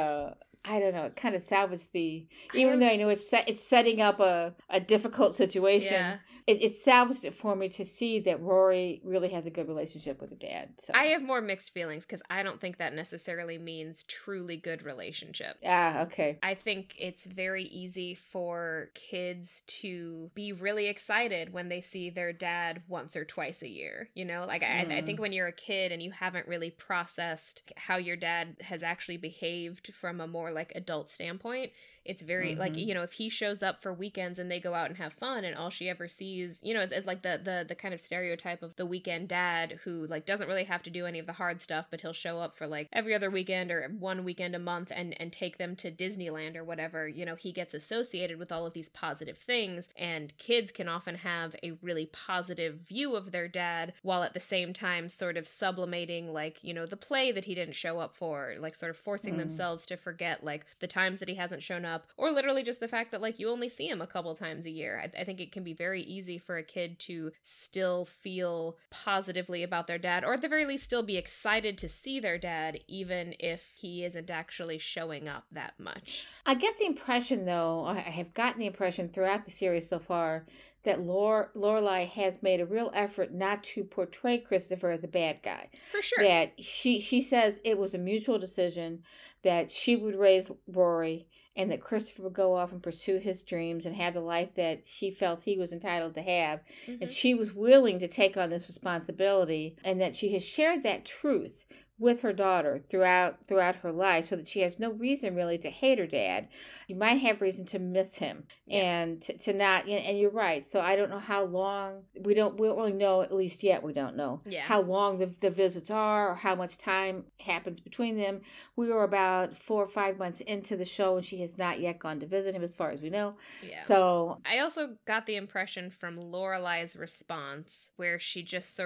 I don't know, it kind of salvaged even though I know it's setting up a difficult situation. Yeah. It salvaged it for me to see that Rory really has a good relationship with her dad. So. I have more mixed feelings because I don't think that necessarily means truly good relationship. Ah, okay. I think it's very easy for kids to be really excited when they see their dad once or twice a year. You know, I think when you're a kid and you haven't really processed how your dad has actually behaved from a more adult standpoint, it's very if he shows up for weekends and they go out and have fun and all she ever sees, it's like the kind of stereotype of the weekend dad who doesn't really have to do any of the hard stuff, but he'll show up for every other weekend or one weekend a month and take them to Disneyland or whatever. He gets associated with all of these positive things, and kids can often have a really positive view of their dad while at the same time sort of sublimating the play that he didn't show up for, sort of forcing themselves to forget the times that he hasn't shown up, or literally just the fact that you only see him a couple times a year. I think it can be very easy easy for a kid to still feel positively about their dad, or at the very least still be excited to see their dad, even if he isn't actually showing up that much. I get the impression, though, I have gotten the impression throughout the series so far, that Lorelai has made a real effort not to portray Christopher as a bad guy. For sure. That she says it was a mutual decision, that she would raise Rory, and that Christopher would go off and pursue his dreams and have the life that she felt he was entitled to have. Mm-hmm. And she was willing to take on this responsibility, and that she has shared that truth with her daughter throughout her life, so that she has no reason really to hate her dad. You might have reason to miss him, and to not. And you're right. So I don't know how long. We don't really know. At least yet, we don't know how long the visits are, or how much time happens between them. We are about 4 or 5 months into the show, and she has not yet gone to visit him, as far as we know. Yeah. So I also got the impression from Lorelai's response, where she just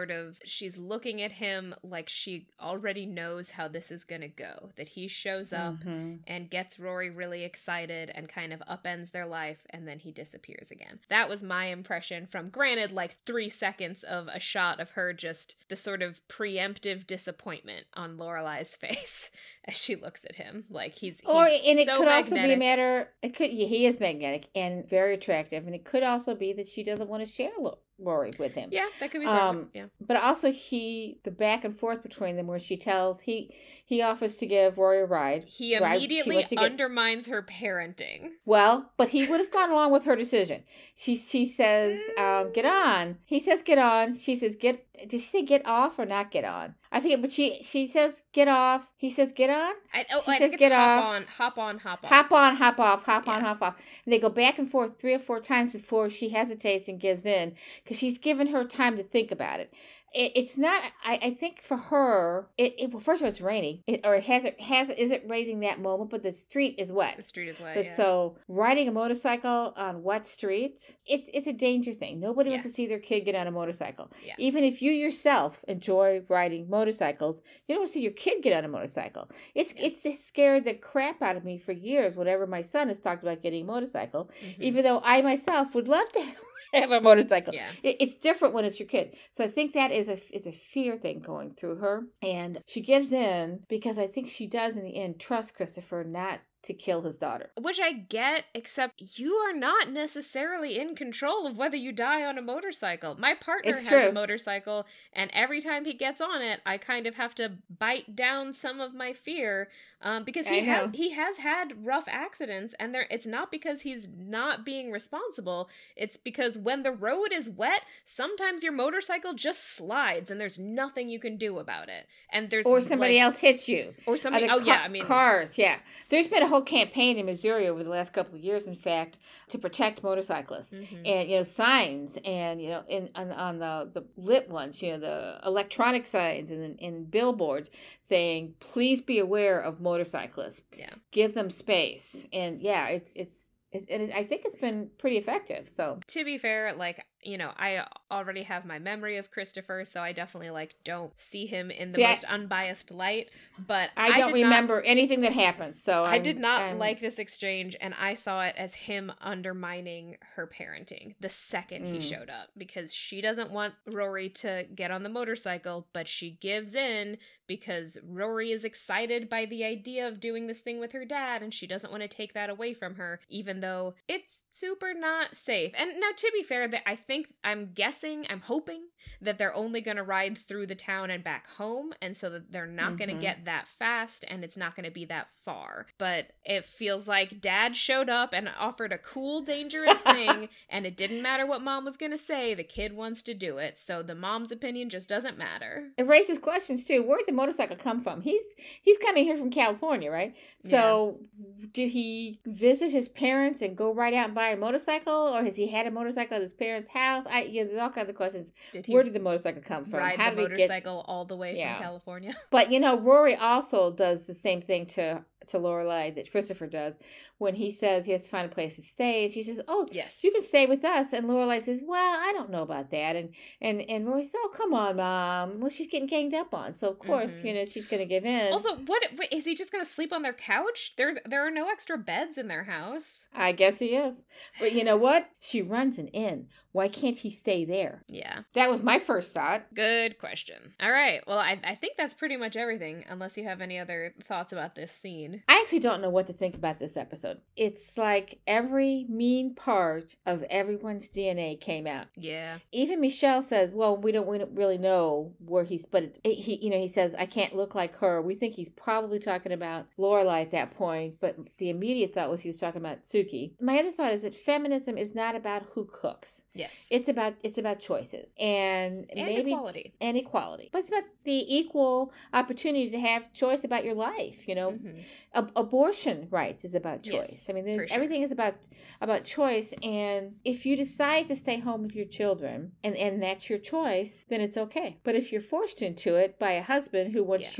she's looking at him like she already knows how this is gonna go, that he shows up and gets Rory really excited and kind of upends their life, and then he disappears again. That was my impression from, granted, like 3 seconds of a shot of her, just the sort of preemptive disappointment on Lorelai's face as she looks at him, like he's it so could magnetic. Also be a matter. He is magnetic and very attractive, and it could also be that she doesn't want to share Rory with him. Yeah, that could be part yeah. But also the back and forth between them, where she tells he offers to give Rory a ride. He immediately undermines her parenting. Well, but he would have gone along with her decision. She says, get on. He says, get on. She says, get. Did she say get off or not get on? I forget, but she says get off. He says get on. I says get off. Hop on, hop off. Hop on, hop off, hop on, hop off. And they go back and forth 3 or 4 times before she hesitates and gives in, because she's given her time to think about it. It's not. I think for her, well, first of all, it's raining. Is it raining that moment? But the street is wet. The street is wet. So riding a motorcycle on wet streets, it's a danger thing. Nobody wants to see their kid get on a motorcycle. Yeah. Even if you yourself enjoy riding motorcycles, you don't want to see your kid get on a motorcycle. It's scared the crap out of me for years whenever my son has talked about getting a motorcycle, even though I myself would love to have a motorcycle. Yeah. It's different when it's your kid. So I think that is a fear thing going through her. And she gives in because I think she does in the end trust Christopher not to kill his daughter. Which I get, except you are not necessarily in control of whether you die on a motorcycle. My partner has a motorcycle, and every time he gets on it, I kind of have to bite down some of my fear, because he has had rough accidents, and it's not because he's not being responsible. It's because when the road is wet, sometimes your motorcycle just slides, and there's nothing you can do about it. And or somebody else hits you. Or somebody. Cars. Yeah, there's been a whole campaign in Missouri over the last couple of years, in fact, to protect motorcyclists, and signs, and on the lit ones, the electronic signs and billboards saying, please be aware of motorcyclists. Yeah, give them space, and I think it's been pretty effective. So to be fair, I already have my memory of Christopher, so I definitely don't see him in the most unbiased light. But I don't remember anything that happened. So I did not like this exchange, and I saw it as him undermining her parenting the second he showed up, because she doesn't want Rory to get on the motorcycle, but she gives in because Rory is excited by the idea of doing this thing with her dad, and she doesn't want to take that away from her, even though it's super not safe. And now, to be fair, that I'm hoping that they're only going to ride through the town and back home, and so that they're not going to get that fast, and it's not going to be that far. But it feels like dad showed up and offered a cool, dangerous thing, and it didn't matter what mom was going to say. The kid wants to do it, so the mom's opinion just doesn't matter. It raises questions, too. Where'd the motorcycle come from? He's coming here from California, right? So did he visit his parents and go right out and buy a motorcycle, or has he had a motorcycle at his parents' house? There's all kinds of questions. Where did the motorcycle come from? How did the motorcycle all the way from California? But Rory also does the same thing to to Lorelai that Christopher does when he says he has to find a place to stay. She says, "Oh, yes, you can stay with us." And Lorelai says, "Well, I don't know about that." And Rory says, "Oh, come on, Mom." Well, she's getting ganged up on, so of course, she's going to give in. Also, what is he just going to sleep on their couch? There are no extra beds in their house. I guess he is. But you know what? She runs an inn. Why can't he stay there? Yeah. That was my first thought. Good question. All right. Well, I think that's pretty much everything, unless you have any other thoughts about this scene. I actually don't know what to think about this episode. It's like every mean part of everyone's DNA came out. Yeah. Even Michelle says, well, we don't really know where he says, I can't look like her. We think he's probably talking about Lorelai at that point, but the immediate thought was he was talking about Suki. My other thought is that feminism is not about who cooks. Yes. It's about choices and maybe equality. And equality. But it's about the equal opportunity to have choice about your life, Abortion rights is about choice. Yes, I mean, everything is about choice, and if you decide to stay home with your children and that's your choice, then it's okay. But if you're forced into it by a husband who wants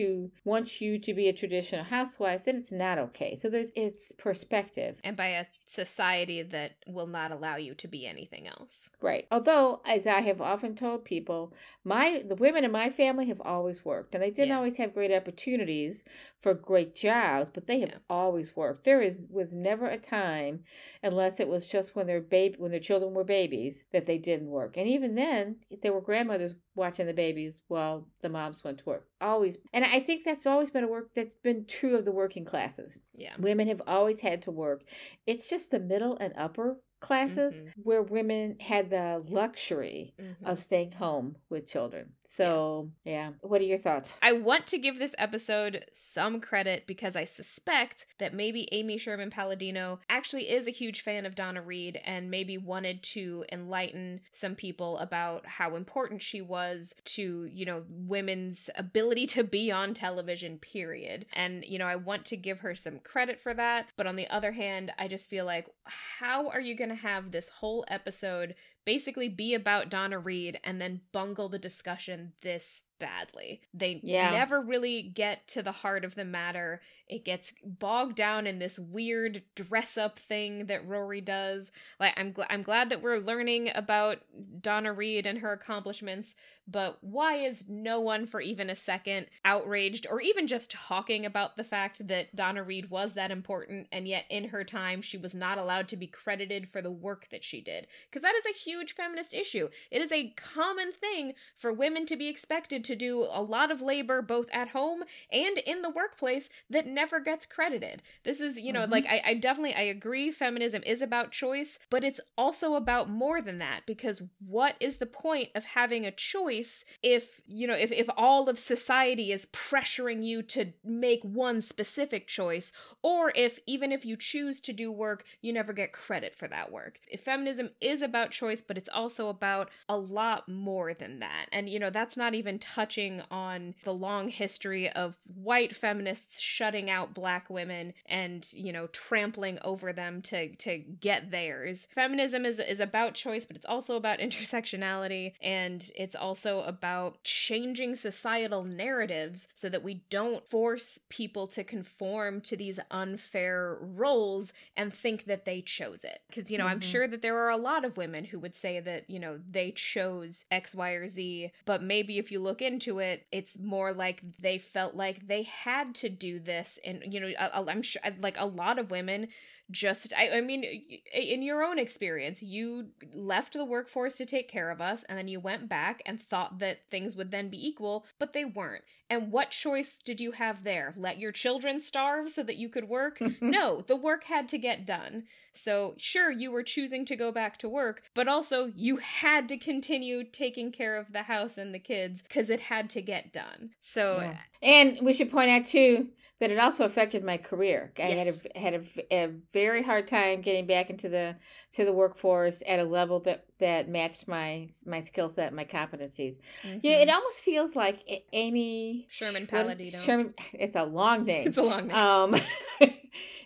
you to be a traditional housewife, then it's not okay. So it's perspective. And by a society that will not allow you to be anything else. Right. Although, as I have often told people, the women in my family have always worked, and they didn't always have great opportunities for great jobs, but they have always worked. There was never a time, unless it was just when their children were babies, that they didn't work. And even then, there were grandmothers watching the babies while the moms went to work. Always. And I think that's always been that's been true of the working classes. Yeah. Women have always had to work. It's just the middle and upper classes where women had the luxury of staying home with children. So, yeah. What are your thoughts? I want to give this episode some credit because I suspect that maybe Amy Sherman Palladino actually is a huge fan of Donna Reed and maybe wanted to enlighten some people about how important she was to, women's ability to be on television, period. And, I want to give her some credit for that. But on the other hand, I just feel like, how are you going to have this whole episode basically be about Donna Reed and then bungle the discussion this badly? They never really get to the heart of the matter. It gets bogged down in this weird dress-up thing that Rory does. Like, I'm glad that we're learning about Donna Reed and her accomplishments, but why is no one for even a second outraged or even just talking about the fact that Donna Reed was that important, and yet in her time she was not allowed to be credited for the work that she did? Because that is a huge feminist issue. It is a common thing for women to be expected to do a lot of labor both at home and in the workplace that never gets credited. This is, I agree feminism is about choice, but it's also about more than that, because what is the point of having a choice if all of society is pressuring you to make one specific choice, or even if you choose to do work, you never get credit for that work. If feminism is about choice, but it's also about a lot more than that. And, that's not even touching on the long history of white feminists shutting out black women and, trampling over them to get theirs. Feminism is about choice, but it's also about intersectionality, and it's also about changing societal narratives so that we don't force people to conform to these unfair roles and think that they chose it. Because, I'm sure that there are a lot of women who would say that, they chose X, Y, or Z, but maybe if you look into it, it's more like they felt like they had to do this. And, I'm sure, like, a lot of women just, I mean, in your own experience, you left the workforce to take care of us, and then you went back and thought that things would then be equal, but they weren't. And what choice did you have there? Let your children starve so that you could work? No, the work had to get done. So sure, you were choosing to go back to work, but also you had to continue taking care of the house and the kids because it had to get done. So, yeah. And we should point out too that it also affected my career. I had a very hard time getting back into the workforce at a level that matched my skill set, my competencies. Yeah, it almost feels like Amy Sherman Palladino. It's a long name. It's a long name.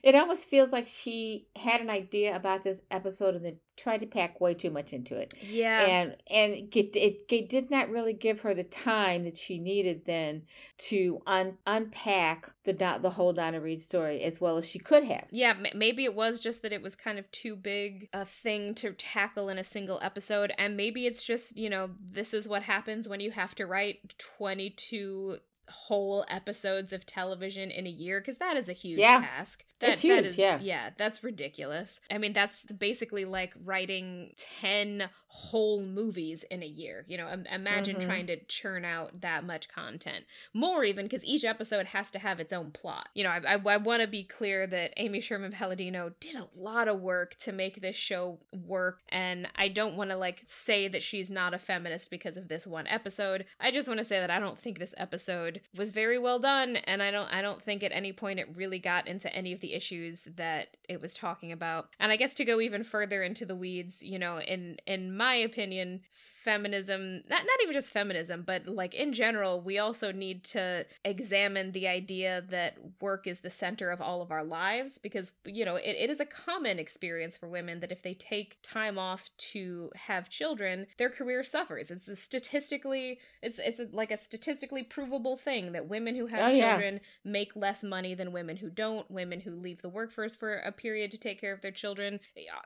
it almost feels like she had an idea about this episode and then tried to pack way too much into it. Yeah. And it did not really give her the time that she needed then to unpack the whole Donna Reed story as well as she could have. Yeah, maybe it was just that it was kind of too big a thing to tackle in a single episode, and maybe it's just, this is what happens when you have to write 22 whole episodes of television in a year, because that is a huge task. It's huge, that is, yeah, that's ridiculous. I mean, that's basically like writing 10 whole movies in a year. Imagine trying to churn out that much content. More even, because each episode has to have its own plot. I want to be clear that Amy Sherman Palladino did a lot of work to make this show work, and I don't want to say that she's not a feminist because of this one episode. I just want to say that I don't think this episode was very well done, and I don't think at any point it really got into any of the issues that it was talking about. And I guess to go even further into the weeds, in my opinion, feminism, not even just feminism, but in general, we also need to examine the idea that work is the center of all of our lives, because it is a common experience for women that if they take time off to have children, their career suffers. It's a statistically provable thing that women who have children make less money than women who don't. Women who leave the workforce for a period to take care of their children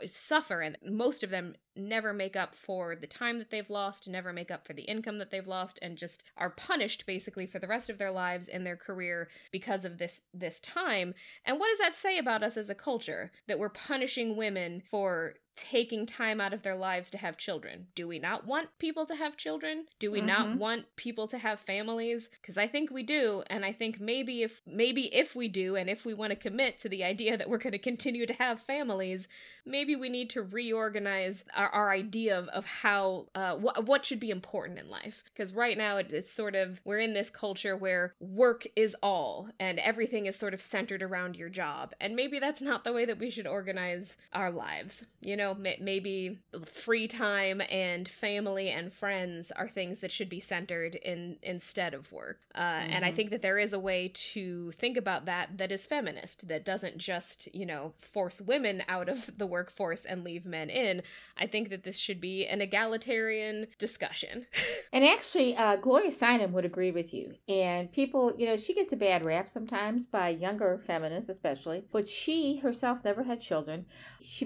suffer, and most of them never make up for the time that they've lost, never make up for the income that they've lost, and just are punished basically for the rest of their lives in their career because of this time. And what does that say about us as a culture, that we're punishing women for taking time out of their lives to have children? Do we not want people to have children? Do we not want people to have families? Because I think we do, and I think maybe if we do, and if we want to commit to the idea that we're going to continue to have families, maybe we need to reorganize our idea of how what should be important in life. Because right now it's sort of, we're in this culture where work is all, and everything is sort of centered around your job, and maybe that's not the way that we should organize our lives. Maybe free time and family and friends are things that should be centered instead of work. And I think that there is a way to think about that is feminist, that doesn't just, force women out of the workforce and leave men in. I think that this should be an egalitarian discussion. And actually, Gloria Steinem would agree with you. And people, she gets a bad rap sometimes by younger feminists especially, but she herself never had children.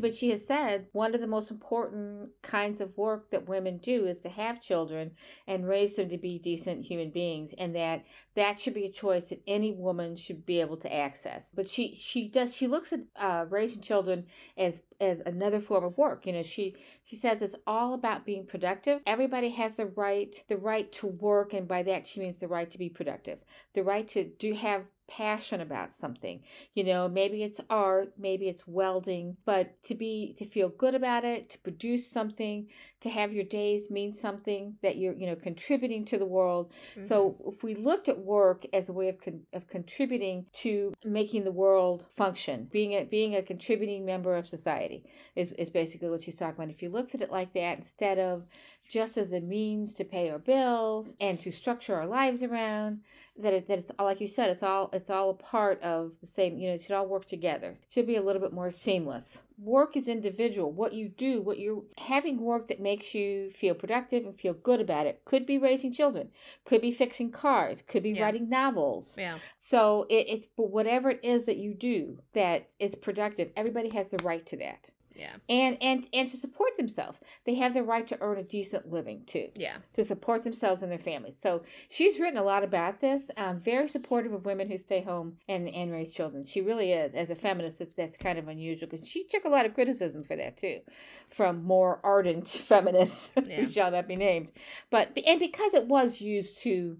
But she has said one of the most important kinds of work that women do is to have children and raise them to be decent human beings, and that should be a choice that any woman should be able to access. But she looks at raising children as another form of work. She says it's all about being productive. Everybody has the right to work, and by that she means the right to be productive, the right to have passion about something. Maybe it's art, maybe it's welding, but to feel good about it, to produce something, to have your days mean something, that you're contributing to the world. So if we looked at work as a way of contributing to making the world function, being a contributing member of society is basically what she's talking about. If you looked at it like that, instead of just as a means to pay our bills and to structure our lives around, that it's all, like you said, it's all a part of the same, it should all work together. It should be a little bit more seamless. Work is individual. What you do, you're having work that makes you feel productive and feel good about it. Could be raising children, could be fixing cars, could be writing novels. Yeah. So it's whatever it is that you do that is productive, everybody has the right to that. Yeah. And to support themselves. They have the right to earn a decent living too. Yeah. To support themselves and their families. So she's written a lot about this. Very supportive of women who stay home and raise children. She really is. As a feminist, that's kind of unusual, because she took a lot of criticism for that too, from more ardent feminists who shall not be named. And because it was used to,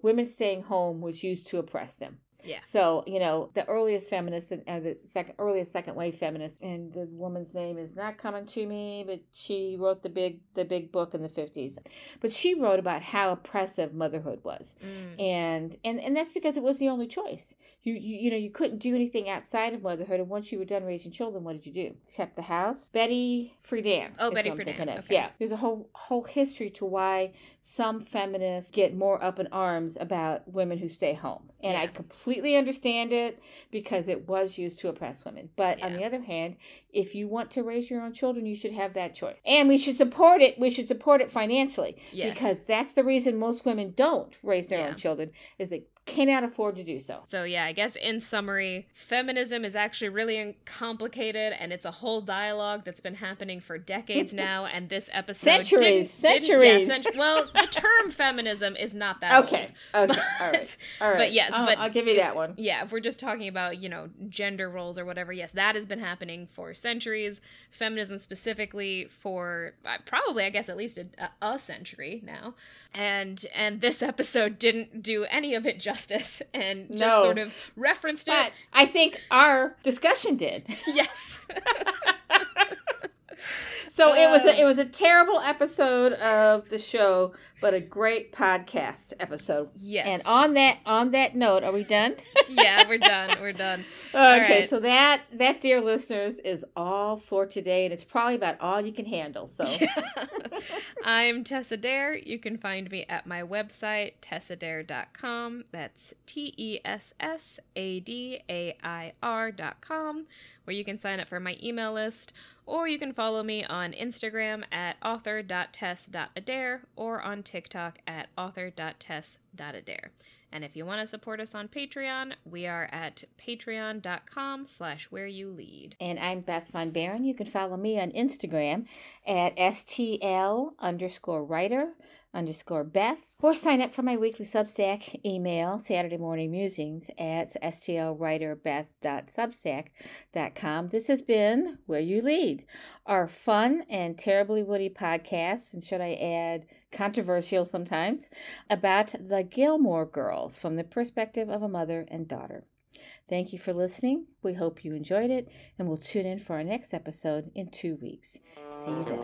women staying home was used to oppress them. Yeah. So, the earliest feminists and the earliest second wave feminists, and the woman's name is not coming to me, but she wrote the big book in the 50s. But she wrote about how oppressive motherhood was. And that's because it was the only choice. You couldn't do anything outside of motherhood, and once you were done raising children, what did you do? Kept the house. Betty Friedan. Oh, Betty Friedan. Okay. Yeah. There's a whole history to why some feminists get more up in arms about women who stay home. And I completely completely understand it because it was used to oppress women. But on the other hand, if you want to raise your own children, you should have that choice. And we should support it. We should support it financially. Yes. Because that's the reason most women don't raise their own children, is they cannot afford to do so. So yeah, I guess in summary, feminism is actually really complicated, and it's a whole dialogue that's been happening for decades now, and this episode centuries. Well, the term feminism is not that old. Okay, all right. But yes, I'll give you that one. Yeah, if we're just talking about, gender roles or whatever, yes, that has been happening for centuries. Feminism specifically for probably, I guess, at least a century now. And this episode didn't do any of it justice and just sort of referenced it. But I think our discussion did. Yes. So it was a terrible episode of the show, but a great podcast episode. Yes. And on that note, are we done? Yeah, we're done. Okay, so that, dear listeners, is all for today, and it's probably about all you can handle. So I'm Tessa Dare. You can find me at my website, tessadare.com. That's TESSADAIR.com, where you can sign up for my email list, or you can follow me on Instagram at author.tess.adair or on TikTok at author.tess.adair. And if you want to support us on Patreon, we are at patreon.com/whereyoulead. And I'm Beth Von Barron. You can follow me on Instagram at STL_writer_Beth, or sign up for my weekly Substack email, Saturday Morning Musings, at stlwriterbeth.substack.com. This has been Where You Lead, our fun and terribly witty podcast, and should I add, controversial sometimes, about the Gilmore Girls from the perspective of a mother and daughter. Thank you for listening. We hope you enjoyed it, and we'll tune in for our next episode in 2 weeks. See you then.